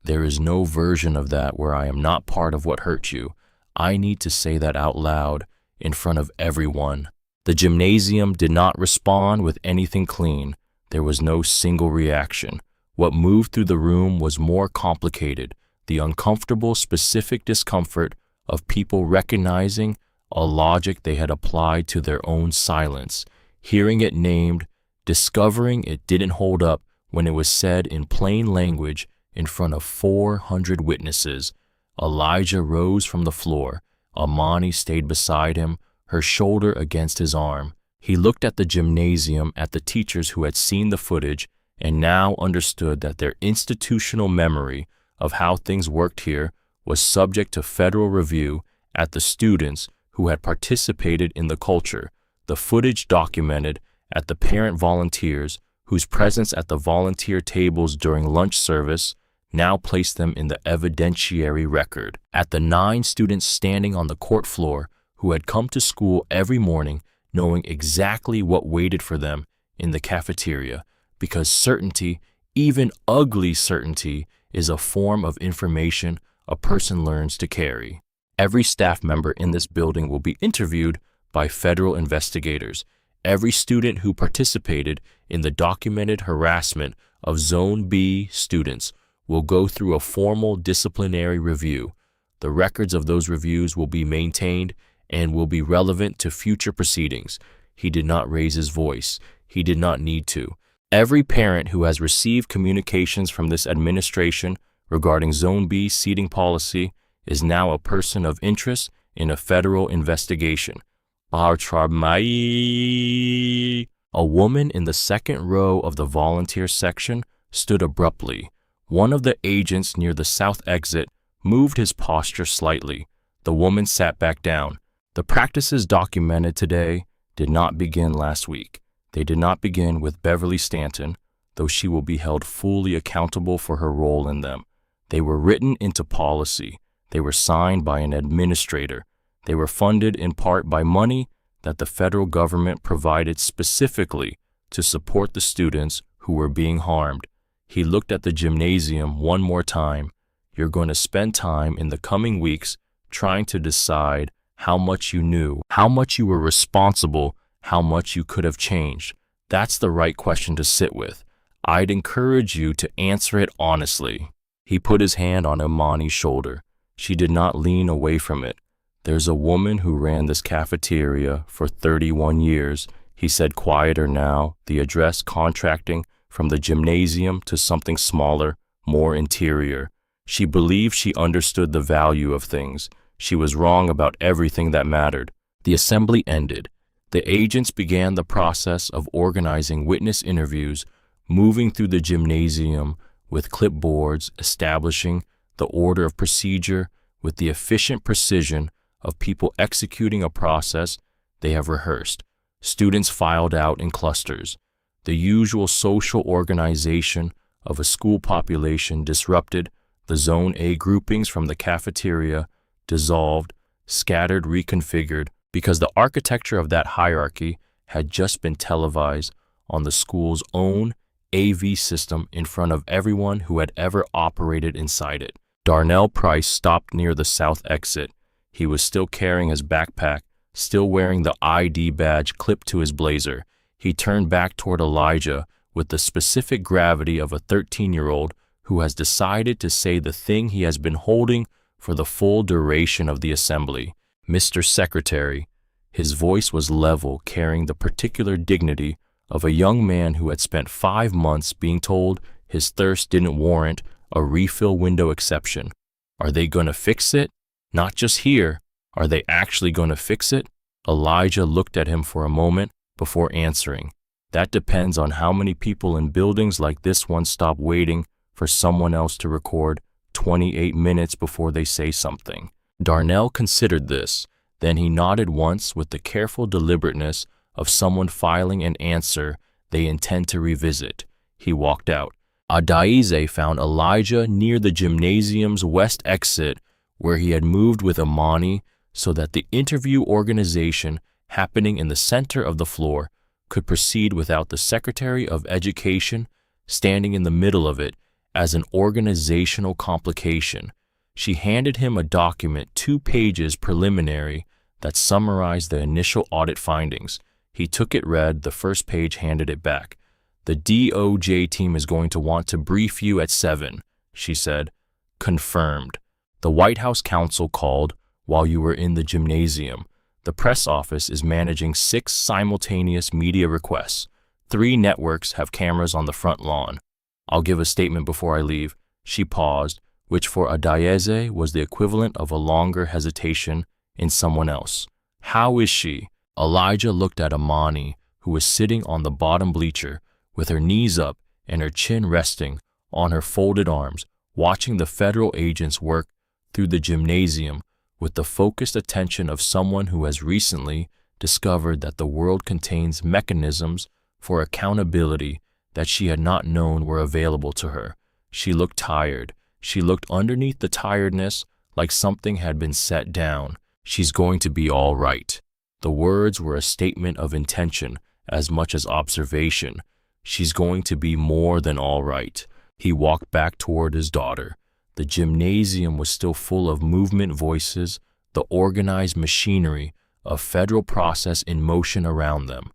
"There is no version of that where I am not part of what hurt you. I need to say that out loud, in front of everyone." The gymnasium did not respond with anything clean. There was no single reaction. What moved through the room was more complicated, the uncomfortable, specific discomfort of people recognizing a logic they had applied to their own silence, hearing it named, discovering it didn't hold up when it was said in plain language in front of 400 witnesses. Elijah rose from the floor. Imani stayed beside him, her shoulder against his arm. He looked at the gymnasium, at the teachers who had seen the footage, and now understood that their institutional memory of how things worked here was subject to federal review, at the students who had participated in the culture. The footage documented at the parent volunteers whose presence at the volunteer tables during lunch service now placed them in the evidentiary record. At the 9 students standing on the court floor who had come to school every morning knowing exactly what waited for them in the cafeteria, because certainty, even ugly certainty, is a form of information a person learns to carry. Every staff member in this building will be interviewed by federal investigators. Every student who participated in the documented harassment of Zone B students will go through a formal disciplinary review. The records of those reviews will be maintained and will be relevant to future proceedings. He did not raise his voice. He did not need to. Every parent who has received communications from this administration regarding Zone B seating policy is now a person of interest in a federal investigation. A woman in the second row of the volunteer section stood abruptly. One of the agents near the south exit moved his posture slightly. The woman sat back down. The practices documented today did not begin last week. They did not begin with Beverly Stanton, though she will be held fully accountable for her role in them. They were written into policy. They were signed by an administrator. They were funded in part by money that the federal government provided specifically to support the students who were being harmed. He looked at the gymnasium one more time. You're going to spend time in the coming weeks trying to decide how much you knew, how much you were responsible, how much you could have changed. That's the right question to sit with. I'd encourage you to answer it honestly. He put his hand on Imani's shoulder. She did not lean away from it. There's a woman who ran this cafeteria for 31 years, he said, quieter now, the address contracting from the gymnasium to something smaller, more interior. She believed she understood the value of things. She was wrong about everything that mattered. The assembly ended. The agents began the process of organizing witness interviews, moving through the gymnasium with clipboards, establishing the order of procedure with the efficient precision of people executing a process they have rehearsed. Students filed out in clusters. The usual social organization of a school population disrupted. The Zone A groupings from the cafeteria dissolved, scattered, reconfigured, because the architecture of that hierarchy had just been televised on the school's own AV system in front of everyone who had ever operated inside it. Darnell Price stopped near the south exit. He was still carrying his backpack, still wearing the ID badge clipped to his blazer. He turned back toward Elijah with the specific gravity of a 13-year-old who has decided to say the thing he has been holding for the full duration of the assembly. Mr. Secretary. His voice was level, carrying the particular dignity of a young man who had spent 5 months being told his thirst didn't warrant a refill window exception. Are they going to fix it? Not just here. Are they actually going to fix it? Elijah looked at him for a moment before answering. That depends on how many people in buildings like this one stop waiting for someone else to record 28 minutes before they say something. Darnell considered this. Then he nodded once with the careful deliberateness of someone filing an answer they intend to revisit. He walked out. Adaize found Elijah near the gymnasium's west exit, where he had moved with Imani so that the interview organization happening in the center of the floor could proceed without the Secretary of Education standing in the middle of it as an organizational complication. She handed him a document 2 pages preliminary that summarized the initial audit findings. He took it, read the first page, handed it back. The DOJ team is going to want to brief you at 7, she said. Confirmed. The White House counsel called while you were in the gymnasium. The press office is managing 6 simultaneous media requests. 3 networks have cameras on the front lawn. I'll give a statement before I leave. She paused, which for Adaize was the equivalent of a longer hesitation in someone else. How is she? Elijah looked at Imani, who was sitting on the bottom bleacher with her knees up and her chin resting on her folded arms, watching the federal agents work through the gymnasium with the focused attention of someone who has recently discovered that the world contains mechanisms for accountability that she had not known were available to her. She looked tired. She looked underneath the tiredness like something had been set down. She's going to be all right. The words were a statement of intention as much as observation. She's going to be more than all right. He walked back toward his daughter. The gymnasium was still full of movement, voices, the organized machinery of federal process in motion around them.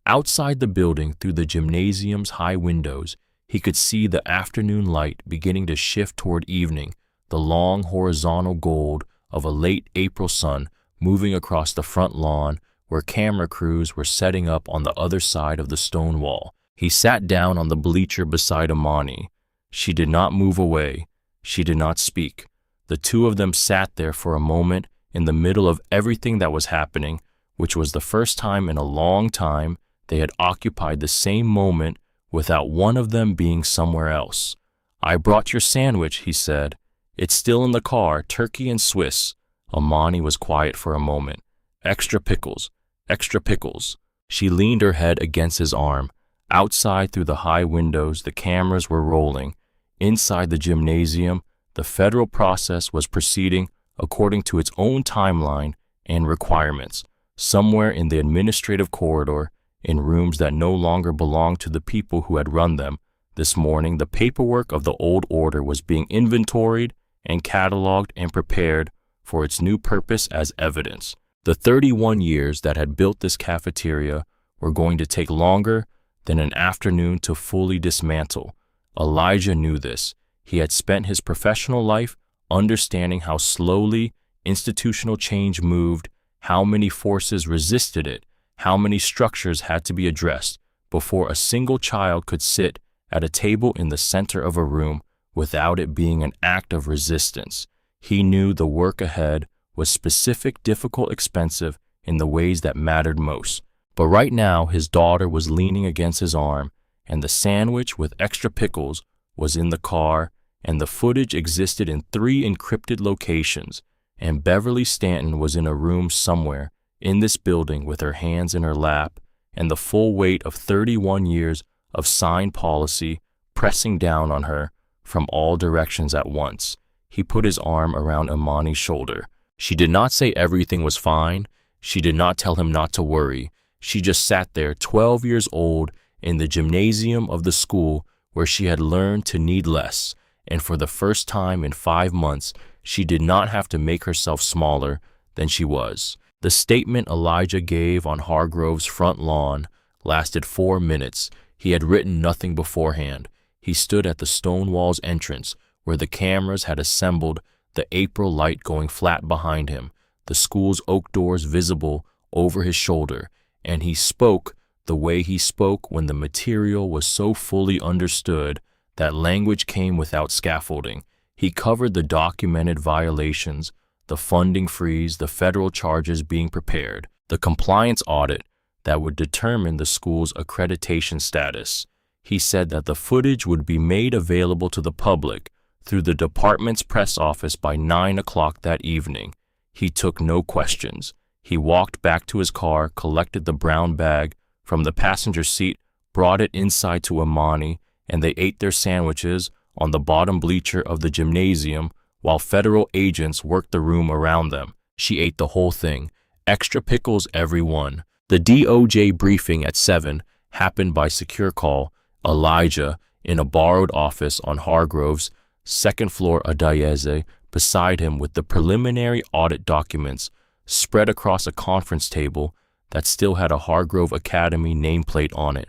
Outside the building, through the gymnasium's high windows, he could see the afternoon light beginning to shift toward evening, the long horizontal gold of a late April sun moving across the front lawn where camera crews were setting up on the other side of the stone wall. He sat down on the bleacher beside Imani. She did not move away. She did not speak. The two of them sat there for a moment in the middle of everything that was happening, which was the first time in a long time they had occupied the same moment without one of them being somewhere else. I brought your sandwich, he said. It's still in the car, turkey and Swiss. Imani was quiet for a moment. Extra pickles, extra pickles. She leaned her head against his arm. Outside, through the high windows, the cameras were rolling. Inside the gymnasium, the federal process was proceeding according to its own timeline and requirements. Somewhere in the administrative corridor, in rooms that no longer belonged to the people who had run them. This morning, the paperwork of the old order was being inventoried and cataloged and prepared for its new purpose as evidence. The 31 years that had built this cafeteria were going to take longer than an afternoon to fully dismantle. Elijah knew this. He had spent his professional life understanding how slowly institutional change moved, how many forces resisted it, how many structures had to be addressed before a single child could sit at a table in the center of a room without it being an act of resistance. He knew the work ahead was specific, difficult, expensive in the ways that mattered most. But right now, his daughter was leaning against his arm, and the sandwich with extra pickles was in the car, and the footage existed in 3 encrypted locations, and Beverly Stanton was in a room somewhere in this building with her hands in her lap, and the full weight of 31 years of signed policy pressing down on her from all directions at once. He put his arm around Imani's shoulder. She did not say everything was fine. She did not tell him not to worry. She just sat there, 12 years old, in the gymnasium of the school where she had learned to need less, and for the first time in 5 months, she did not have to make herself smaller than she was. The statement Elijah gave on Hargrove's front lawn lasted 4 minutes. He had written nothing beforehand. He stood at the Stonewall's entrance, where the cameras had assembled, the April light going flat behind him, the school's oak doors visible over his shoulder, and he spoke the way he spoke when the material was so fully understood that language came without scaffolding. He covered the documented violations, the funding freeze, the federal charges being prepared, the compliance audit that would determine the school's accreditation status. He said that the footage would be made available to the public through the department's press office by 9 o'clock that evening. He took no questions. He walked back to his car, collected the brown bag from the passenger seat, brought it inside to Imani, and they ate their sandwiches on the bottom bleacher of the gymnasium while federal agents worked the room around them. She ate the whole thing. Extra pickles, every one. The DOJ briefing at 7 happened by secure call. Elijah, in a borrowed office on Hargrove's second floor Adayeze, beside him with the preliminary audit documents spread across a conference table that still had a Hargrove Academy nameplate on it.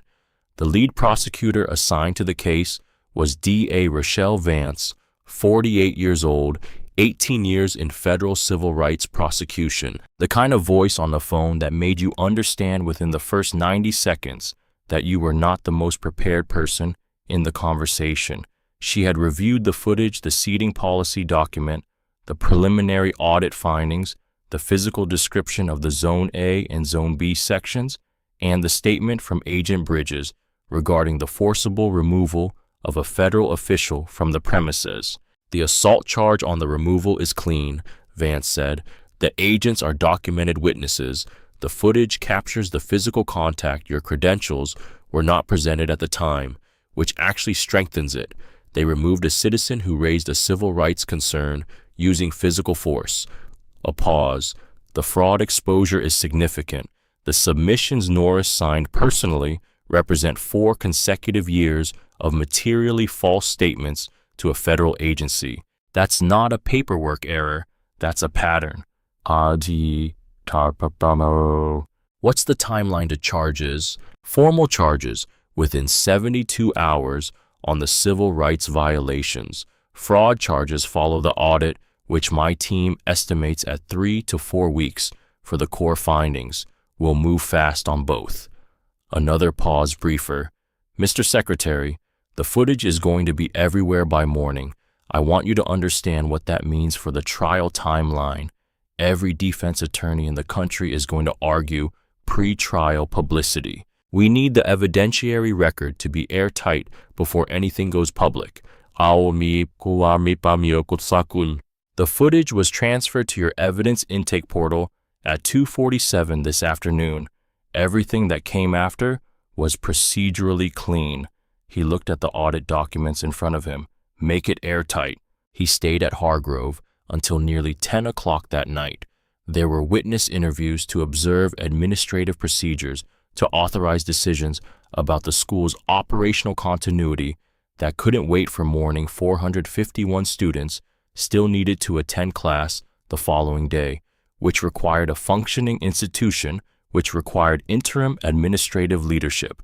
The lead prosecutor assigned to the case was D.A. Rochelle Vance, 48 years old, 18 years in federal civil rights prosecution. The kind of voice on the phone that made you understand within the first 90 seconds that you were not the most prepared person in the conversation. She had reviewed the footage, the seating policy document, the preliminary audit findings, the physical description of the Zone A and Zone B sections, and the statement from Agent Bridges regarding the forcible removal of a federal official from the premises. The assault charge on the removal is clean, Vance said. The agents are documented witnesses. The footage captures the physical contact. Your credentials were not presented at the time, which actually strengthens it. They removed a citizen who raised a civil rights concern using physical force. A pause. The fraud exposure is significant. The submissions Norris signed personally represent 4 consecutive years of materially false statements to a federal agency. That's not a paperwork error. That's a pattern. What's the timeline to charges? Formal charges within 72 hours on the civil rights violations. Fraud charges follow the audit, which my team estimates at 3 to 4 weeks for the core findings. We'll move fast on both. Another pause briefer. Mr. Secretary, the footage is going to be everywhere by morning. I want you to understand what that means for the trial timeline. Every defense attorney in the country is going to argue pre-trial publicity. We need the evidentiary record to be airtight before anything goes public. The footage was transferred to your evidence intake portal at 2:47 this afternoon. Everything that came after was procedurally clean. He looked at the audit documents in front of him. Make it airtight. He stayed at Hargrove until nearly 10 o'clock that night. There were witness interviews to observe administrative procedures to authorize decisions about the school's operational continuity that couldn't wait for morning 451 students still needed to attend class the following day, which required a functioning institution, which required interim administrative leadership.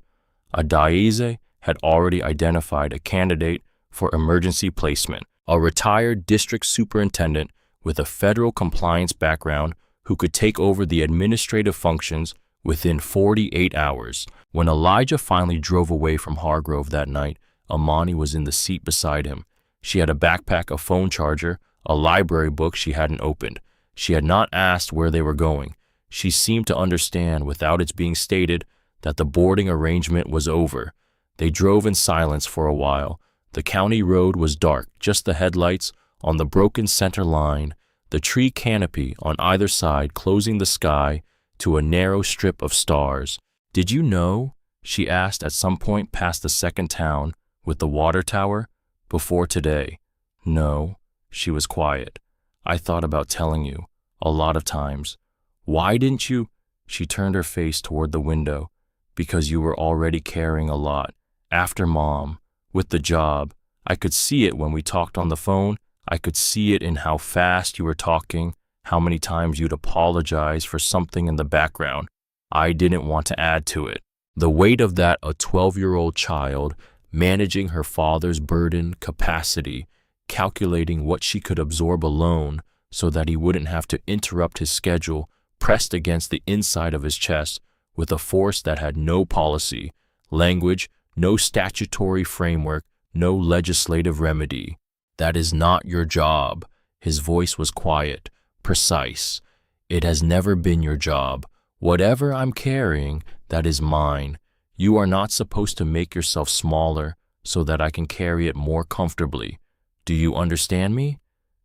A diocese had already identified a candidate for emergency placement, a retired district superintendent with a federal compliance background who could take over the administrative functions within 48 hours. When Elijah finally drove away from Hargrove that night, Amani was in the seat beside him. She had a backpack, a phone charger, a library book she hadn't opened. She had not asked where they were going. She seemed to understand, without its being stated, that the boarding arrangement was over. They drove in silence for a while. The county road was dark, just the headlights on the broken center line, the tree canopy on either side closing the sky to a narrow strip of stars. "Did you know?" she asked at some point past the second town with the water tower. "Before today." "No." She was quiet. "I thought about telling you, a lot of times." "Why didn't you?" She turned her face toward the window. "Because you were already carrying a lot. After Mom, with the job. I could see it when we talked on the phone. I could see it in how fast you were talking, how many times you'd apologize for something in the background. I didn't want to add to it." The weight of that a 12-year-old child, managing her father's burden, capacity, calculating what she could absorb alone so that he wouldn't have to interrupt his schedule, pressed against the inside of his chest with a force that had no policy, language, no statutory framework, no legislative remedy. "That is not your job." His voice was quiet, precise. "It has never been your job. Whatever I'm carrying, that is mine. You are not supposed to make yourself smaller so that I can carry it more comfortably. Do you understand me?"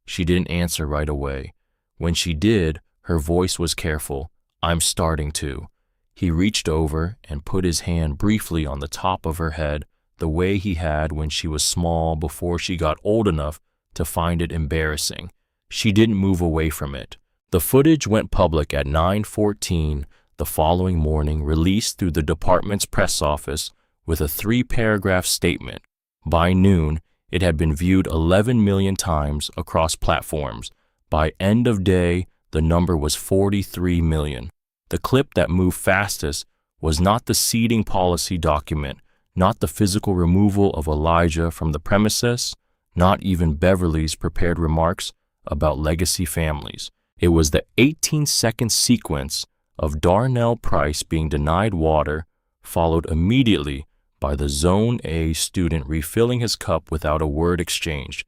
She didn't answer right away. When she did, her voice was careful. "I'm starting to." He reached over and put his hand briefly on the top of her head, the way he had when she was small before she got old enough to find it embarrassing. She didn't move away from it. The footage went public at 9:14 the following morning, released through the department's press office with a 3-paragraph statement. By noon, it had been viewed 11 million times across platforms. By end of day, the number was 43 million. The clip that moved fastest was not the seating policy document, not the physical removal of Elijah from the premises, not even Beverly's prepared remarks about legacy families. It was the 18-second sequence of Darnell Price being denied water, followed immediately by the Zone A student refilling his cup without a word exchanged.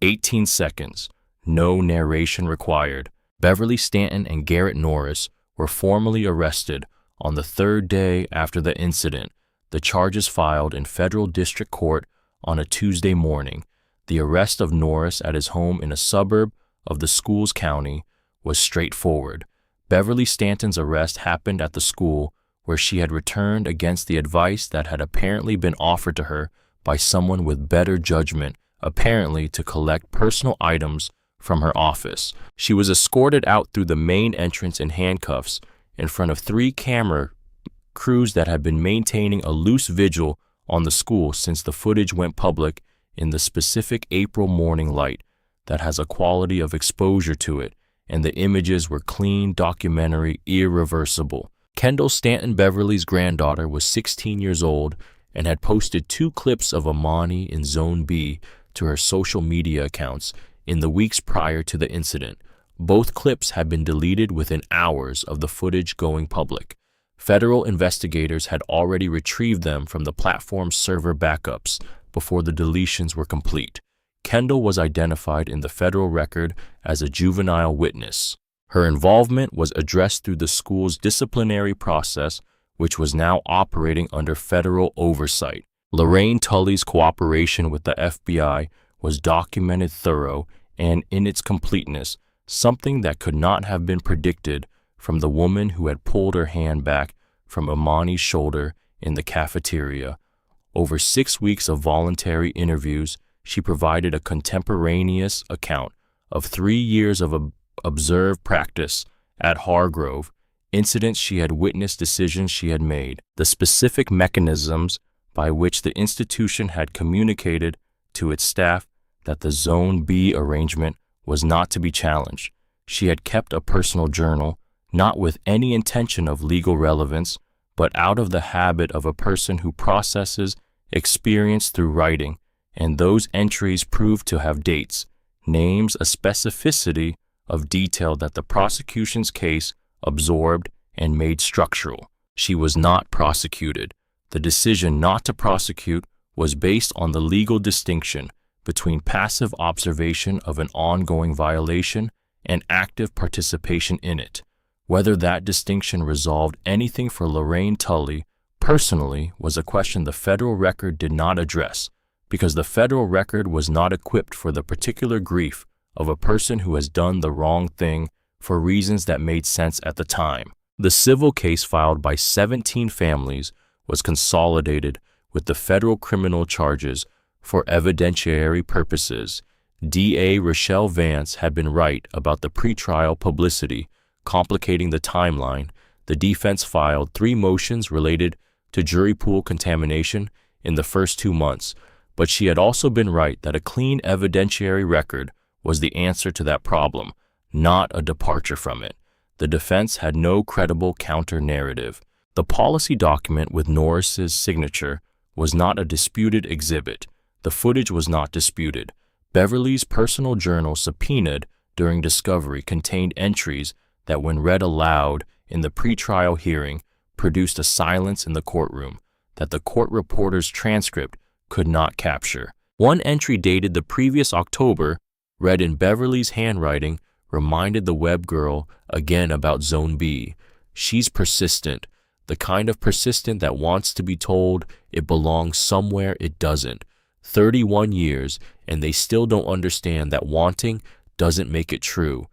18 seconds, no narration required. Beverly Stanton and Garrett Norris were formally arrested on the third day after the incident, the charges filed in federal district court on a Tuesday morning. The arrest of Norris at his home in a suburb of the school's county was straightforward. Beverly Stanton's arrest happened at the school where she had returned against the advice that had apparently been offered to her by someone with better judgment, apparently to collect personal items from her office. She was escorted out through the main entrance in handcuffs in front of 3 camera crews that had been maintaining a loose vigil on the school since the footage went public in the specific April morning light that has a quality of exposure to it, and the images were clean, documentary, irreversible. Kendall Stanton Beverly's granddaughter was 16 years old and had posted 2 clips of Amani in Zone B to her social media accounts in the weeks prior to the incident. Both clips had been deleted within hours of the footage going public. Federal investigators had already retrieved them from the platform's server backups before the deletions were complete. Kendall was identified in the federal record as a juvenile witness. Her involvement was addressed through the school's disciplinary process, which was now operating under federal oversight. Lorraine Tully's cooperation with the FBI was documented, thorough, and in its completeness, something that could not have been predicted from the woman who had pulled her hand back from Amani's shoulder in the cafeteria. Over 6 weeks of voluntary interviews, she provided a contemporaneous account of 3 years of observed practice at Hargrove incidents she had witnessed, decisions she had made, the specific mechanisms by which the institution had communicated to its staff that the Zone B arrangement was not to be challenged. She had kept a personal journal, not with any intention of legal relevance, but out of the habit of a person who processes experience through writing, and those entries proved to have dates, names, a specificity of detail that the prosecution's case absorbed and made structural. She was not prosecuted. The decision not to prosecute was based on the legal distinction between passive observation of an ongoing violation and active participation in it. Whether that distinction resolved anything for Lorraine Tully personally was a question the federal record did not address, because the federal record was not equipped for the particular grief of a person who has done the wrong thing for reasons that made sense at the time. The civil case filed by 17 families was consolidated with the federal criminal charges for evidentiary purposes. DA Rochelle Vance had been right about the pretrial publicity complicating the timeline. The defense filed 3 motions related to jury pool contamination in the first 2 months, but she had also been right that a clean evidentiary record was the answer to that problem, not a departure from it. The defense had no credible counter-narrative. The policy document with Norris's signature was not a disputed exhibit. The footage was not disputed. Beverly's personal journal subpoenaed during discovery contained entries that, when read aloud in the pretrial hearing, produced a silence in the courtroom that the court reporter's transcript could not capture. One entry dated the previous October, read in Beverly's handwriting, reminded the Webb girl again about Zone B. She's persistent, the kind of persistent that wants to be told it belongs somewhere it doesn't. 31 years, and they still don't understand that wanting doesn't make it true.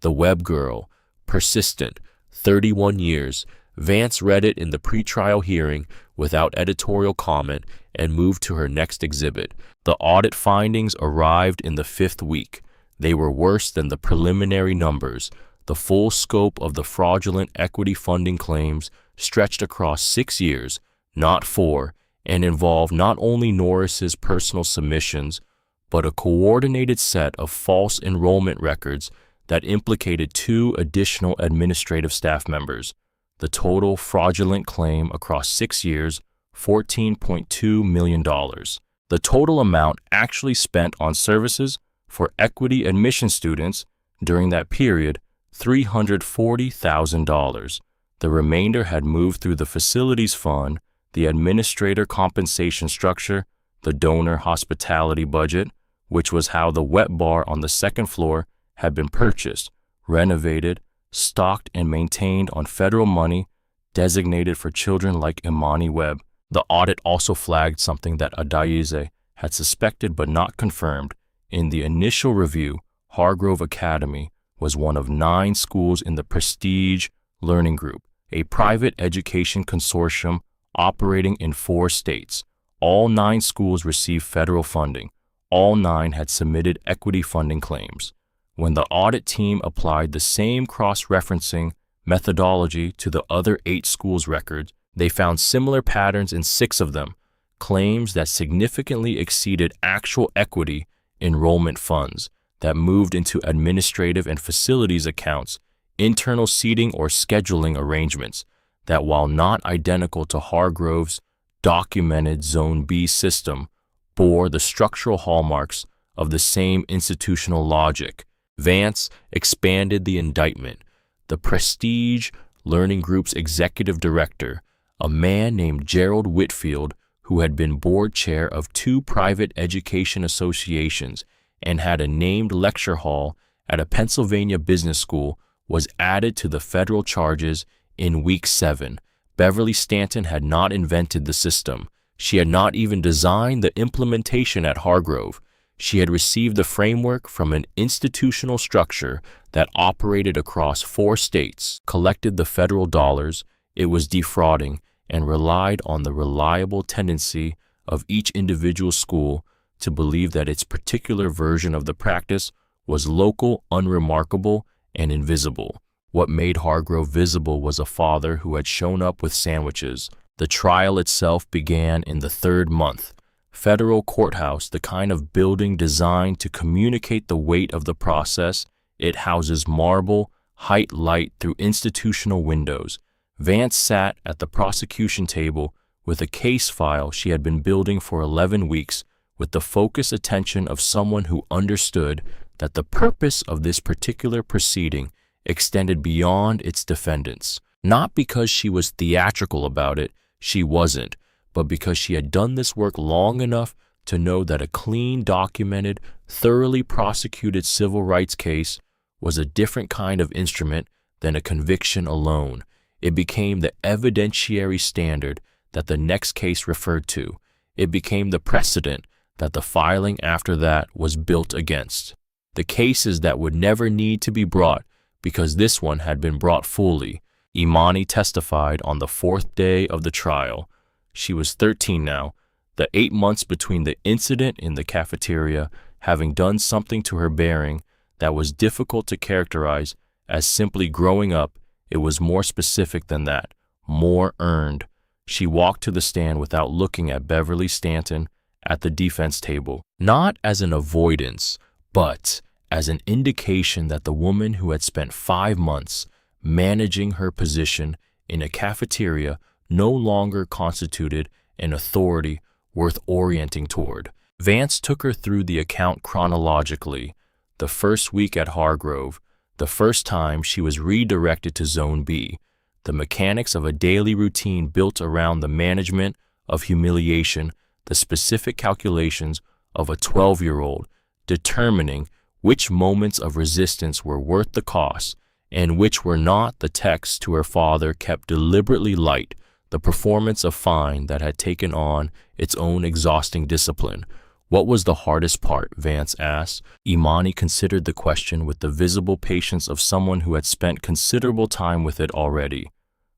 The Webb girl, persistent, 31 years. Vance read it in the pretrial hearing without editorial comment and moved to her next exhibit. The audit findings arrived in the 5th week. They were worse than the preliminary numbers. The full scope of the fraudulent equity funding claims stretched across 6 years, not 4, and involved not only Norris's personal submissions, but a coordinated set of false enrollment records that implicated 2 additional administrative staff members. The total fraudulent claim across 6 years, $14.2 million. The total amount actually spent on services for equity admission students during that period, $340,000. The remainder had moved through the facilities fund, the administrator compensation structure, the donor hospitality budget, which was how the wet bar on the 2nd floor had been purchased, renovated, stocked, and maintained on federal money designated for children like Imani Webb. The audit also flagged something that Adayize had suspected but not confirmed. In the initial review, Hargrove Academy was one of 9 schools in the Prestige Learning Group, a private education consortium operating in 4 states. All 9 schools received federal funding. All 9 had submitted equity funding claims. When the audit team applied the same cross-referencing methodology to the other 8 schools' records, they found similar patterns in 6 of them, claims that significantly exceeded actual equity enrollment funds that moved into administrative and facilities accounts, internal seating or scheduling arrangements that, while not identical to Hargrove's documented Zone B system, bore the structural hallmarks of the same institutional logic. Vance expanded the indictment. The Prestige Learning Group's executive director, a man named Gerald Whitfield, who had been board chair of 2 private education associations and had a named lecture hall at a Pennsylvania business school, was added to the federal charges in week 7. Beverly Stanton had not invented the system. She had not even designed the implementation at Hargrove. She had received the framework from an institutional structure that operated across 4 states, collected the federal dollars it was defrauding, and relied on the reliable tendency of each individual school to believe that its particular version of the practice was local, unremarkable, and invisible. What made Hargrove visible was a father who had shown up with sandwiches. The trial itself began in the third month. Federal courthouse, the kind of building designed to communicate the weight of the process, it houses marble, height light through institutional windows. Vance sat at the prosecution table with a case file she had been building for 11 weeks, with the focused attention of someone who understood that the purpose of this particular proceeding extended beyond its defendants. Not because she was theatrical about it, she wasn't, but because she had done this work long enough to know that a clean, documented, thoroughly prosecuted civil rights case was a different kind of instrument than a conviction alone. It became the evidentiary standard that the next case referred to. It became the precedent that the filing after that was built against. The cases that would never need to be brought because this one had been brought fully. Imani testified on the fourth day of the trial. She was 13 now. The 8 months between the incident in the cafeteria having done something to her bearing that was difficult to characterize as simply growing up, it was more specific than that, more earned. She walked to the stand without looking at Beverly Stanton at the defense table, not as an avoidance, but as an indication that the woman who had spent 5 months managing her position in a cafeteria no longer constituted an authority worth orienting toward. Vance took her through the account chronologically. The first week at Hargrove, the first time she was redirected to Zone B, the mechanics of a daily routine built around the management of humiliation, the specific calculations of a 12-year-old, determining which moments of resistance were worth the cost and which were not. The text to her father kept deliberately light, the performance of fine that had taken on its own exhausting discipline. What was the hardest part? Vance asked. Imani considered the question with the visible patience of someone who had spent considerable time with it already.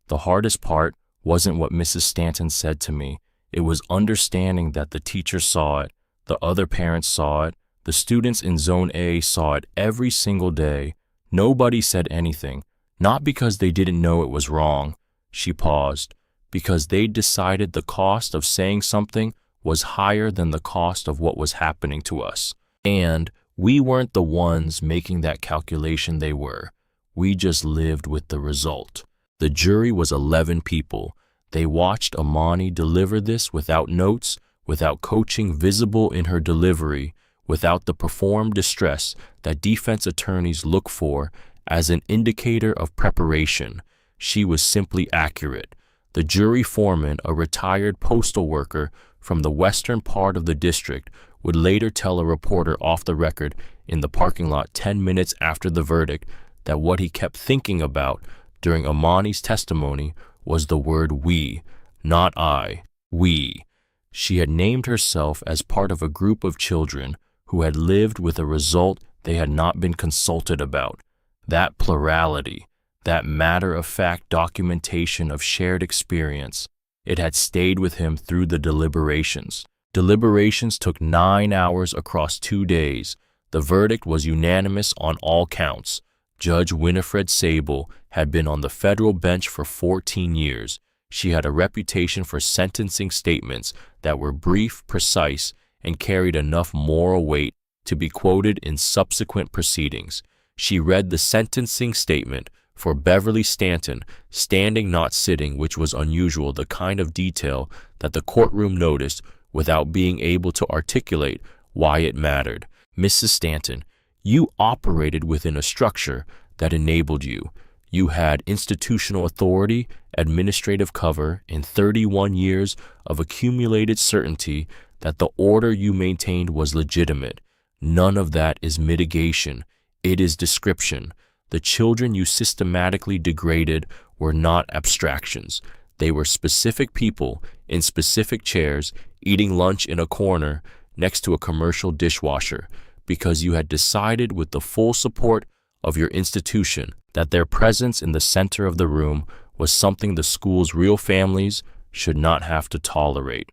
The hardest part wasn't what Mrs. Stanton said to me. It was understanding that the teacher saw it, the other parents saw it, the students in Zone A saw it every single day. Nobody said anything, not because they didn't know it was wrong. She paused. Because they'd decided the cost of saying something was higher than the cost of what was happening to us. And we weren't the ones making that calculation, they were. We just lived with the result. The jury was 11 people. They watched Imani deliver this without notes, without coaching visible in her delivery, without the performed distress that defense attorneys look for as an indicator of preparation. She was simply accurate. The jury foreman, a retired postal worker from the western part of the district, would later tell a reporter off the record in the parking lot 10 minutes after the verdict that what he kept thinking about during Imani's testimony was the word we, not I, we. She had named herself as part of a group of children who had lived with a result they had not been consulted about. That plurality, that matter-of-fact documentation of shared experience, it had stayed with him through the deliberations. Deliberations took 9 hours across 2 days. The verdict was unanimous on all counts. Judge Winifred Sable had been on the federal bench for 14 years. She had a reputation for sentencing statements that were brief, precise, and carried enough moral weight to be quoted in subsequent proceedings. She read the sentencing statement for Beverly Stanton, standing not sitting, which was unusual, the kind of detail that the courtroom noticed without being able to articulate why it mattered. Mrs. Stanton, you operated within a structure that enabled you. You had institutional authority, administrative cover, and 31 years of accumulated certainty that the order you maintained was legitimate. None of that is mitigation. It is description. The children you systematically degraded were not abstractions. They were specific people in specific chairs eating lunch in a corner next to a commercial dishwasher because you had decided with the full support of your institution that their presence in the center of the room was something the school's real families should not have to tolerate.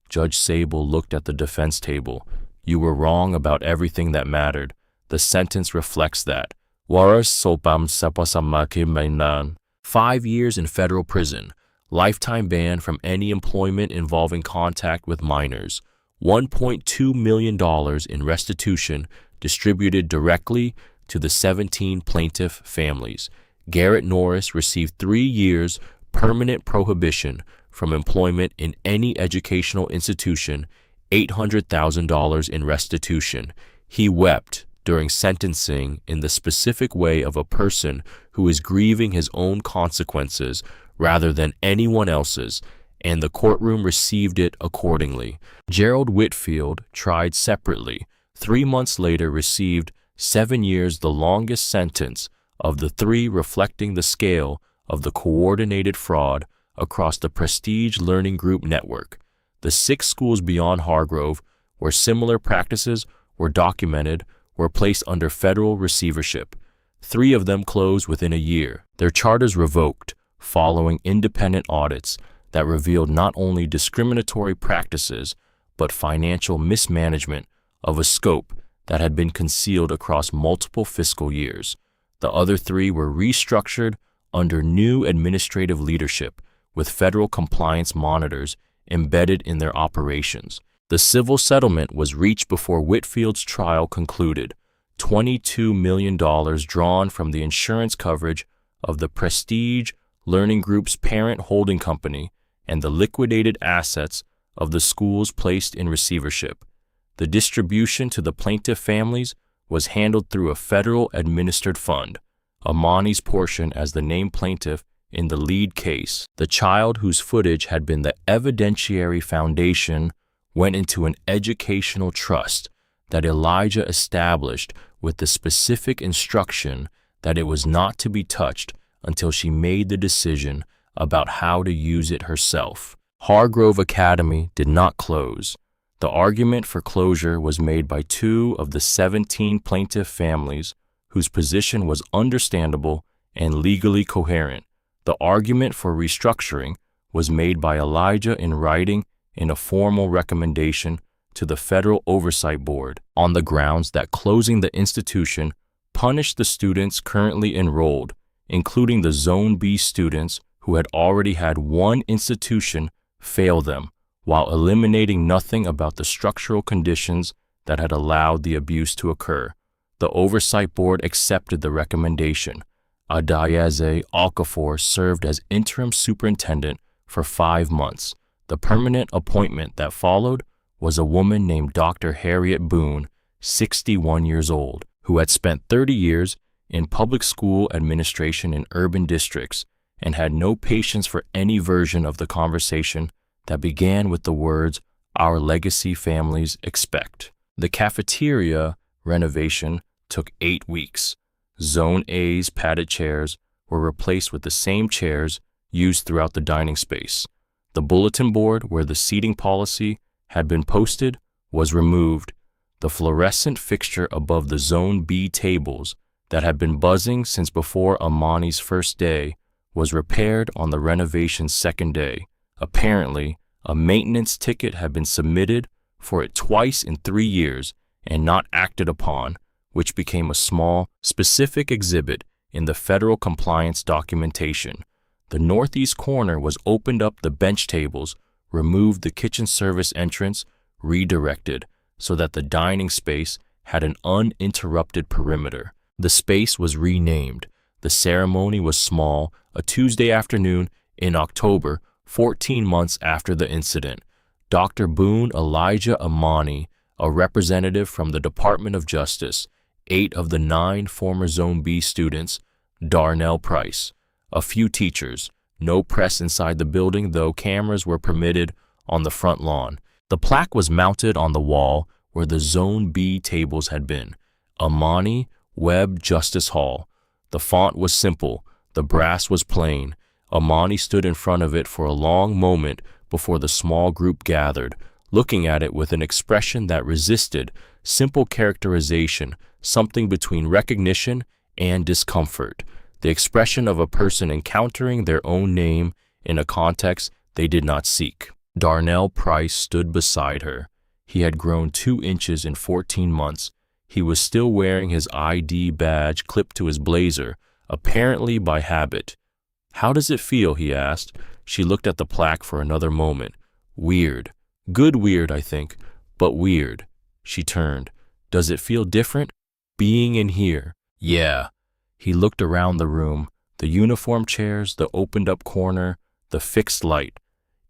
Judge Sable looked at the defense table. You were wrong about everything that mattered. The sentence reflects that. Waras Solpam Sapasamaki Mainan. 5 years in federal prison. Lifetime ban from any employment involving contact with minors. $1.2 million in restitution distributed directly to the 17 plaintiff families. Garrett Norris received 3 years permanent prohibition from employment in any educational institution, $800,000 in restitution. He wept during sentencing in the specific way of a person who is grieving his own consequences rather than anyone else's, and the courtroom received it accordingly. Gerald Whitfield, tried separately, 3 months later received 7 years, the longest sentence of the 3 reflecting the scale of the coordinated fraud across the Prestige Learning Group network. The 6 schools beyond Hargrove, where similar practices were documented, were placed under federal receivership. 3 of them closed within a year, their charters revoked, following independent audits that revealed not only discriminatory practices, but financial mismanagement of a scope that had been concealed across multiple fiscal years. The other 3 were restructured under new administrative leadership, with federal compliance monitors embedded in their operations. The civil settlement was reached before Whitfield's trial concluded. $22 million drawn from the insurance coverage of the Prestige Learning Group's parent holding company and the liquidated assets of the schools placed in receivership. The distribution to the plaintiff families was handled through a federal administered fund. Amani's portion as the named plaintiff in the lead case, the child whose footage had been the evidentiary foundation, went into an educational trust that Elijah established with the specific instruction that it was not to be touched until she made the decision about how to use it herself. Hargrove Academy did not close. The argument for closure was made by 2 of the 17 plaintiff families whose position was understandable and legally coherent. The argument for restructuring was made by Elijah in writing in a formal recommendation to the Federal Oversight Board on the grounds that closing the institution punished the students currently enrolled, including the Zone B students who had already had one institution fail them, while eliminating nothing about the structural conditions that had allowed the abuse to occur. The Oversight Board accepted the recommendation. Adayaze Okafor served as interim superintendent for 5 months. The permanent appointment that followed was a woman named Dr. Harriet Boone, 61 years old, who had spent 30 years in public school administration in urban districts and had no patience for any version of the conversation that began with the words, "Our legacy families expect." The cafeteria renovation took 8 weeks. Zone A's padded chairs were replaced with the same chairs used throughout the dining space. The bulletin board where the seating policy had been posted was removed. The fluorescent fixture above the Zone B tables that had been buzzing since before Amani's first day was repaired on the renovation's second day. Apparently, a maintenance ticket had been submitted for it twice in 3 years and not acted upon, which became a small, specific exhibit in the federal compliance documentation. The northeast corner was opened up, the bench tables, removed the kitchen service entrance, redirected so that the dining space had an uninterrupted perimeter. The space was renamed. The ceremony was small, a Tuesday afternoon in October, 14 months after the incident. Dr. Boone Elijah Amani, a representative from the Department of Justice, 8 of the 9 former Zone B students, Darnell Price, a few teachers, no press inside the building, though cameras were permitted on the front lawn. The plaque was mounted on the wall where the Zone B tables had been. Amani Webb Justice Hall. The font was simple. The brass was plain. Amani stood in front of it for a long moment before the small group gathered, looking at it with an expression that resisted simple characterization, something between recognition and discomfort, the expression of a person encountering their own name in a context they did not seek. Darnell Price stood beside her. He had grown 2 inches in 14 months. He was still wearing his ID badge clipped to his blazer, apparently by habit. "How does it feel?" he asked. She looked at the plaque for another moment. "Weird. Good weird, I think, but weird." She turned. "Does it feel different? Being in here?" "Yeah." He looked around the room, the uniform chairs, the opened-up corner, the fixed light.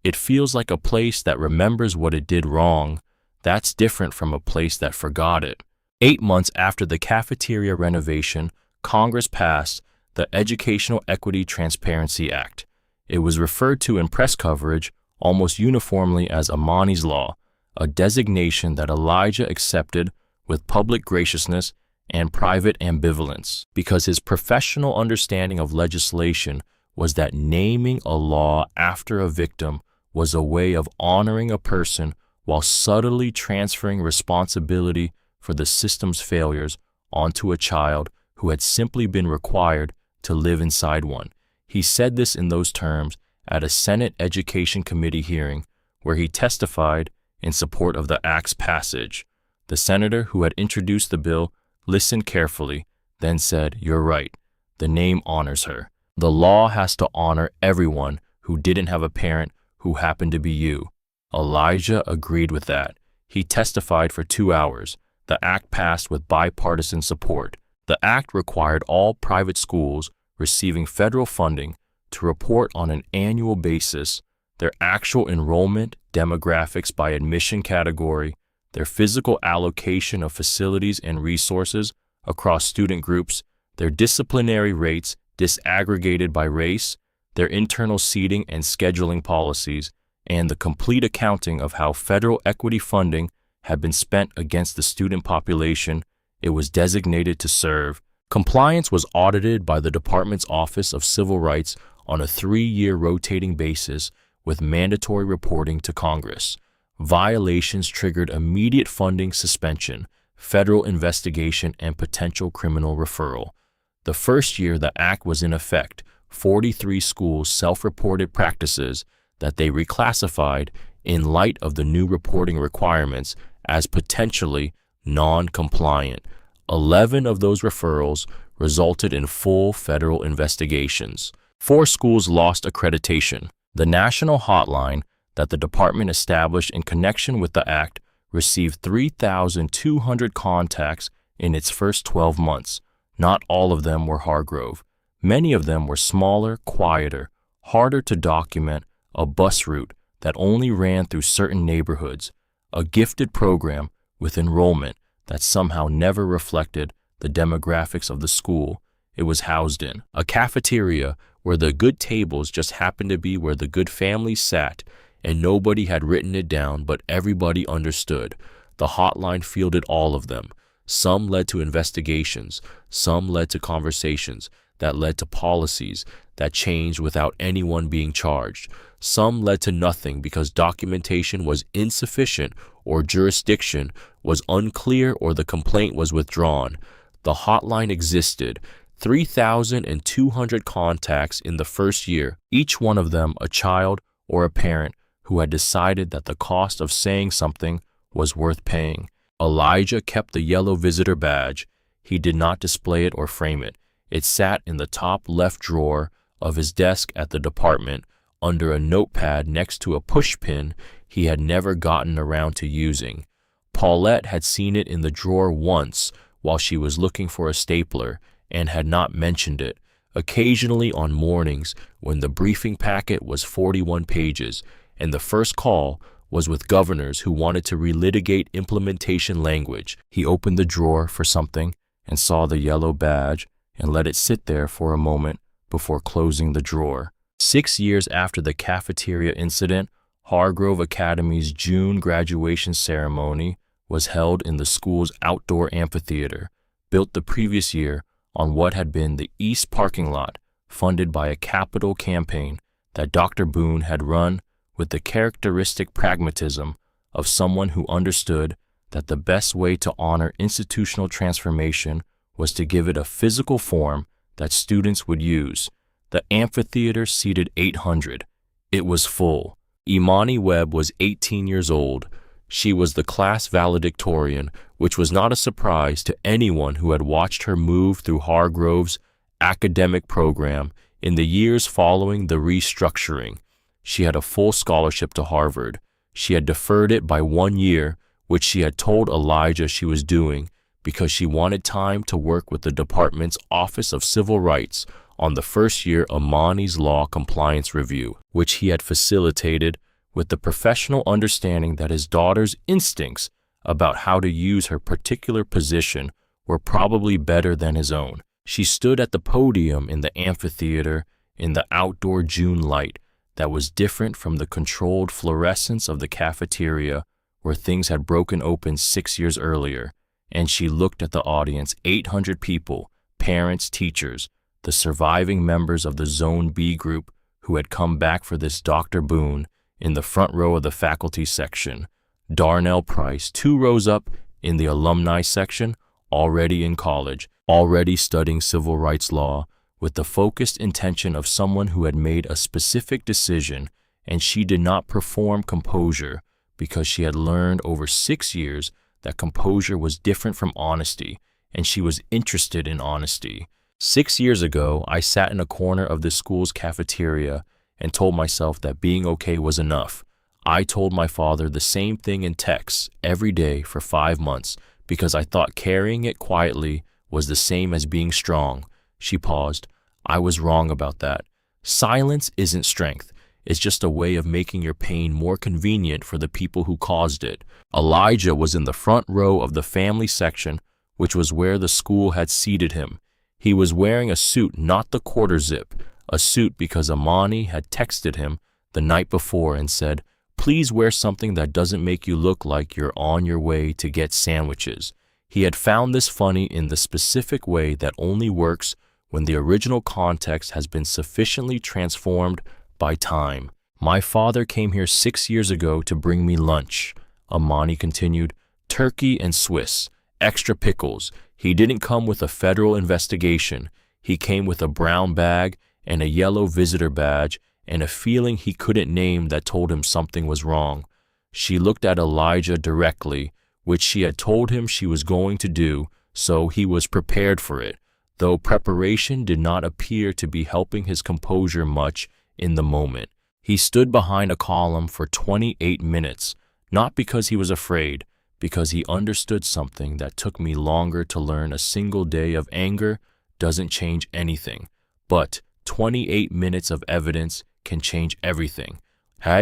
"It feels like a place that remembers what it did wrong. That's different from a place that forgot it." 8 months after the cafeteria renovation, Congress passed the Educational Equity Transparency Act. It was referred to in press coverage almost uniformly as Amani's Law, a designation that Elijah accepted with public graciousness and private ambivalence, because his professional understanding of legislation was that naming a law after a victim was a way of honoring a person while subtly transferring responsibility for the system's failures onto a child who had simply been required to live inside one. He said this in those terms at a Senate Education Committee hearing where he testified in support of the act's passage. The senator who had introduced the bill listened carefully, then said, "You're right. The name honors her. The law has to honor everyone who didn't have a parent who happened to be you." Elijah agreed with that. He testified for 2 hours. The act passed with bipartisan support. The act required all private schools receiving federal funding to report on an annual basis their actual enrollment, demographics by admission category, their physical allocation of facilities and resources across student groups, their disciplinary rates disaggregated by race, their internal seating and scheduling policies, and the complete accounting of how federal equity funding had been spent against the student population it was designated to serve. Compliance was audited by the Department's Office of Civil Rights on a 3-year rotating basis with mandatory reporting to Congress. Violations triggered immediate funding suspension, federal investigation, and potential criminal referral. The first year the act was in effect, 43 schools self-reported practices that they reclassified in light of the new reporting requirements as potentially non-compliant. 11 of those referrals resulted in full federal investigations. 4 schools lost accreditation. The national hotline that the department established in connection with the act received 3,200 contacts in its first 12 months. Not all of them were Hargrove. Many of them were smaller, quieter, harder to document, a bus route that only ran through certain neighborhoods, a gifted program with enrollment that somehow never reflected the demographics of the school it was housed in, a cafeteria where the good tables just happened to be where the good families sat, and nobody had written it down, but everybody understood. The hotline fielded all of them. Some led to investigations, some led to conversations that led to policies that changed without anyone being charged. Some led to nothing because documentation was insufficient or jurisdiction was unclear or the complaint was withdrawn. The hotline existed, 3,200 contacts in the first year, each one of them a child or a parent who had decided that the cost of saying something was worth paying. Elijah kept the yellow visitor badge. He did not display it or frame it. It sat in the top left drawer of his desk at the department under a notepad next to a pushpin he had never gotten around to using. Paulette had seen it in the drawer once while she was looking for a stapler and had not mentioned it. Occasionally on mornings when the briefing packet was 41 pages and the first call was with governors who wanted to relitigate implementation language, he opened the drawer for something and saw the yellow badge and let it sit there for a moment before closing the drawer. 6 years after the cafeteria incident, Hargrove Academy's June graduation ceremony was held in the school's outdoor amphitheater, built the previous year on what had been the east parking lot, funded by a capital campaign that Dr. Boone had run with the characteristic pragmatism of someone who understood that the best way to honor institutional transformation was to give it a physical form that students would use. The amphitheater seated 800. It was full. Imani Webb was 18 years old. She was the class valedictorian, which was not a surprise to anyone who had watched her move through Hargrove's academic program in the years following the restructuring. She had a full scholarship to Harvard. She had deferred it by 1 year, which she had told Elijah she was doing because she wanted time to work with the department's Office of Civil Rights on the first year Amani's Law Compliance Review, which he had facilitated with the professional understanding that his daughter's instincts about how to use her particular position were probably better than his own. She stood at the podium in the amphitheater in the outdoor June light that was different from the controlled fluorescence of the cafeteria where things had broken open 6 years earlier, and she looked at the audience, 800 people, parents, teachers, the surviving members of the Zone B group who had come back for this Dr. Boone in the front row of the faculty section, Darnell Price 2 rows up in the alumni section, already in college, already studying civil rights law, with the focused intention of someone who had made a specific decision, and she did not perform composure because she had learned over 6 years that composure was different from honesty, and she was interested in honesty. 6 years ago, I sat in a corner of the school's cafeteria and told myself that being okay was enough. I told my father the same thing in texts every day for 5 months because I thought carrying it quietly was the same as being strong. She paused. I was wrong about that. Silence isn't strength. It's just a way of making your pain more convenient for the people who caused it. Elijah was in the front row of the family section, which was where the school had seated him. He was wearing a suit, not the quarter zip, a suit because Amani had texted him the night before and said, "Please wear something that doesn't make you look like you're on your way to get sandwiches." He had found this funny in the specific way that only works when the original context has been sufficiently transformed by time. My father came here 6 years ago to bring me lunch, Amani continued, turkey and Swiss, extra pickles. He didn't come with a federal investigation. He came with a brown bag and a yellow visitor badge and a feeling he couldn't name that told him something was wrong. She looked at Elijah directly, which she had told him she was going to do, so he was prepared for it, though preparation did not appear to be helping his composure much in the moment. He stood behind a column for 28 minutes, not because he was afraid, because he understood something that took me longer to learn. A single day of anger doesn't change anything, but 28 minutes of evidence can change everything. Hey!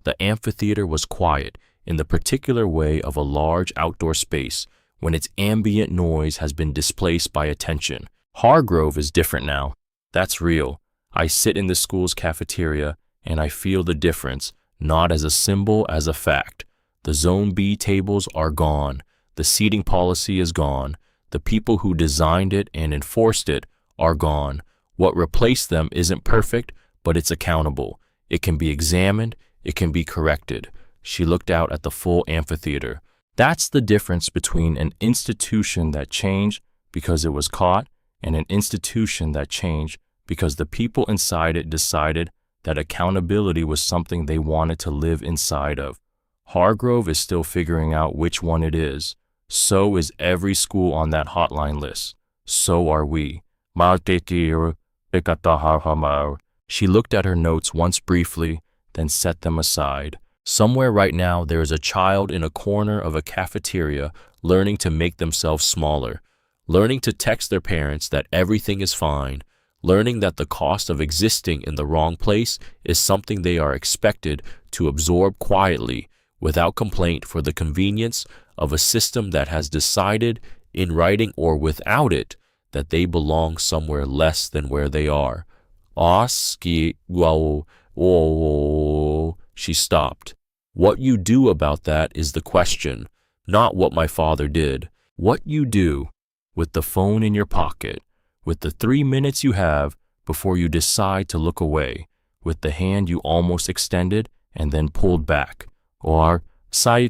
The amphitheater was quiet in the particular way of a large outdoor space when its ambient noise has been displaced by attention. Hargrove is different now. That's real. I sit in the school's cafeteria and I feel the difference, not as a symbol, as a fact. The Zone B tables are gone. The seating policy is gone. The people who designed it and enforced it are gone. What replaced them isn't perfect, but it's accountable. It can be examined. It can be corrected. She looked out at the full amphitheater. That's the difference between an institution that changed because it was caught and an institution that changed because the people inside it decided that accountability was something they wanted to live inside of. Hargrove is still figuring out which one it is. So is every school on that hotline list. So are we. She looked at her notes once briefly, then set them aside. Somewhere right now there is a child in a corner of a cafeteria learning to make themselves smaller, learning to text their parents that everything is fine, learning that the cost of existing in the wrong place is something they are expected to absorb quietly, without complaint, for the convenience of a system that has decided, in writing or without it, that they belong somewhere less than where they are. She stopped. What you do about that is the question, not what my father did. What you do with the phone in your pocket, with the 3 minutes you have before you decide to look away, with the hand you almost extended and then pulled back. Or, she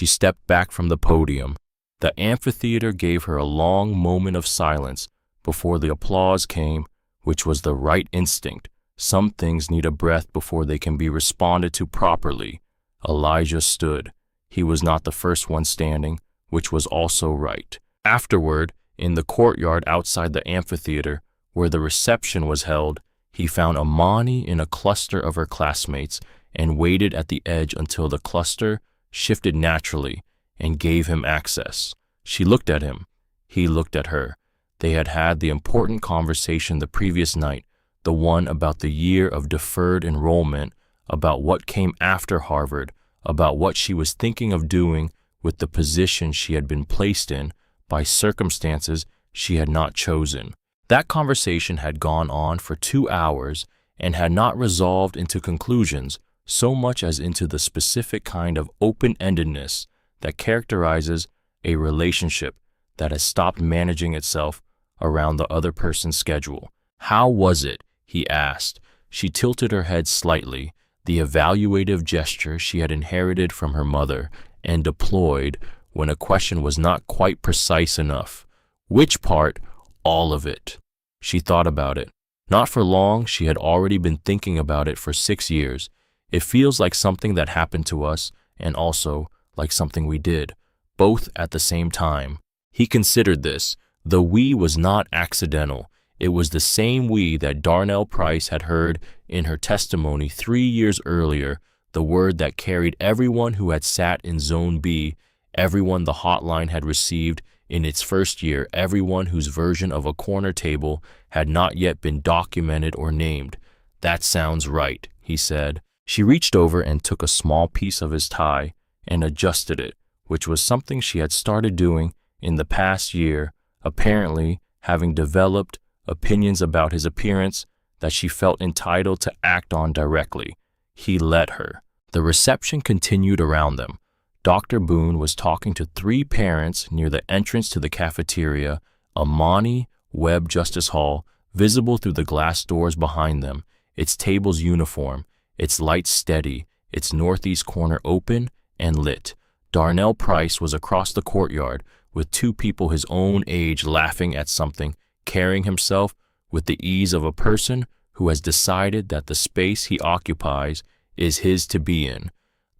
stepped back from the podium. The amphitheater gave her a long moment of silence before the applause came, which was the right instinct. Some things need a breath before they can be responded to properly. Elijah stood. He was not the first one standing, which was also right. Afterward, in the courtyard outside the amphitheater, where the reception was held, he found Amani in a cluster of her classmates and waited at the edge until the cluster shifted naturally and gave him access. She looked at him. He looked at her. They had had the important conversation the previous night, the one about the year of deferred enrollment, about what came after Harvard, about what she was thinking of doing with the position she had been placed in by circumstances she had not chosen. That conversation had gone on for 2 hours and had not resolved into conclusions so much as into the specific kind of open-endedness that characterizes a relationship that has stopped managing itself around the other person's schedule. "How was it?" he asked. She tilted her head slightly, the evaluative gesture she had inherited from her mother, and deployed when a question was not quite precise enough. "Which part?" "All of it." She thought about it. Not for long, she had already been thinking about it for 6 years. It feels like something that happened to us, and also like something we did, both at the same time. He considered this. The we was not accidental. It was the same we that Darnell Price had heard in her testimony 3 years earlier, the word that carried everyone who had sat in Zone B, everyone the hotline had received in its first year, everyone whose version of a corner table had not yet been documented or named. "That sounds right," he said. She reached over and took a small piece of his tie and adjusted it, which was something she had started doing in the past year, apparently having developed opinions about his appearance that she felt entitled to act on directly. He let her. The reception continued around them. Dr. Boone was talking to 3 parents near the entrance to the cafeteria, Amani Webb Justice Hall, visible through the glass doors behind them, its tables uniform, its lights steady, its northeast corner open and lit. Darnell Price was across the courtyard with 2 people his own age laughing at something, carrying himself with the ease of a person who has decided that the space he occupies is his to be in.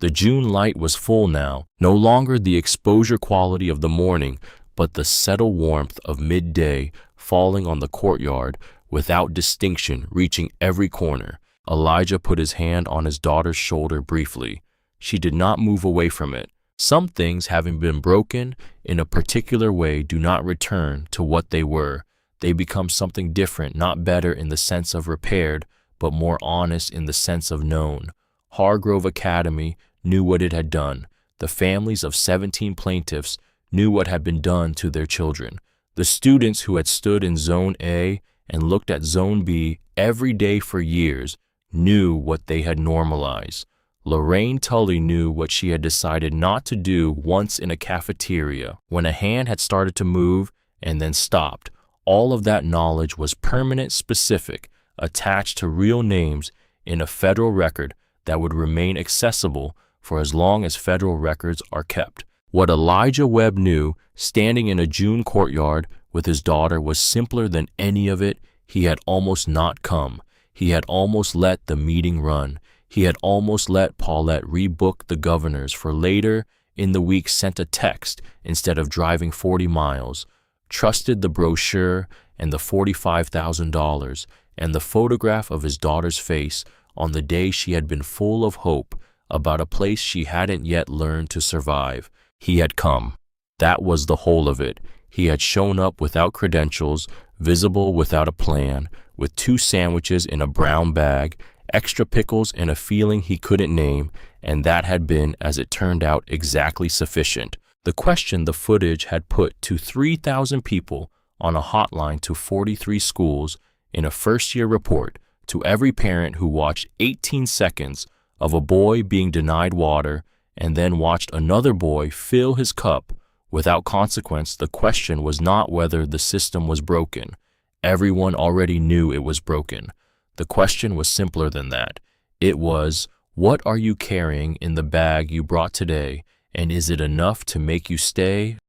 The June light was full now, no longer the exposure quality of the morning, but the settled warmth of midday falling on the courtyard without distinction, reaching every corner. Elijah put his hand on his daughter's shoulder briefly. She did not move away from it. Some things, having been broken in a particular way, do not return to what they were. They become something different, not better in the sense of repaired, but more honest in the sense of known. Hargrove Academy knew what it had done. The families of 17 plaintiffs knew what had been done to their children. The students who had stood in Zone A and looked at Zone B every day for years knew what they had normalized. Lorraine Tully knew what she had decided not to do once in a cafeteria, when a hand had started to move and then stopped. All of that knowledge was permanent, specific, attached to real names in a federal record that would remain accessible for as long as federal records are kept. What Elijah Webb knew, standing in a June courtyard with his daughter, was simpler than any of it. He had almost not come. He had almost let the meeting run. He had almost let Paulette rebook the governors for later in the week, sent a text instead of driving 40 miles, trusted the brochure and the $45,000 and the photograph of his daughter's face on the day she had been full of hope about a place she hadn't yet learned to survive. He had come. That was the whole of it. He had shown up without credentials, visible without a plan, with 2 sandwiches in a brown bag, extra pickles and a feeling he couldn't name, and that had been, as it turned out, exactly sufficient. The question the footage had put to 3,000 people on a hotline to 43 schools in a first-year report to every parent who watched 18 seconds of a boy being denied water and then watched another boy fill his cup without consequence. The question was not whether the system was broken. Everyone already knew it was broken. The question was simpler than that. It was, what are you carrying in the bag you brought today, and is it enough to make you stay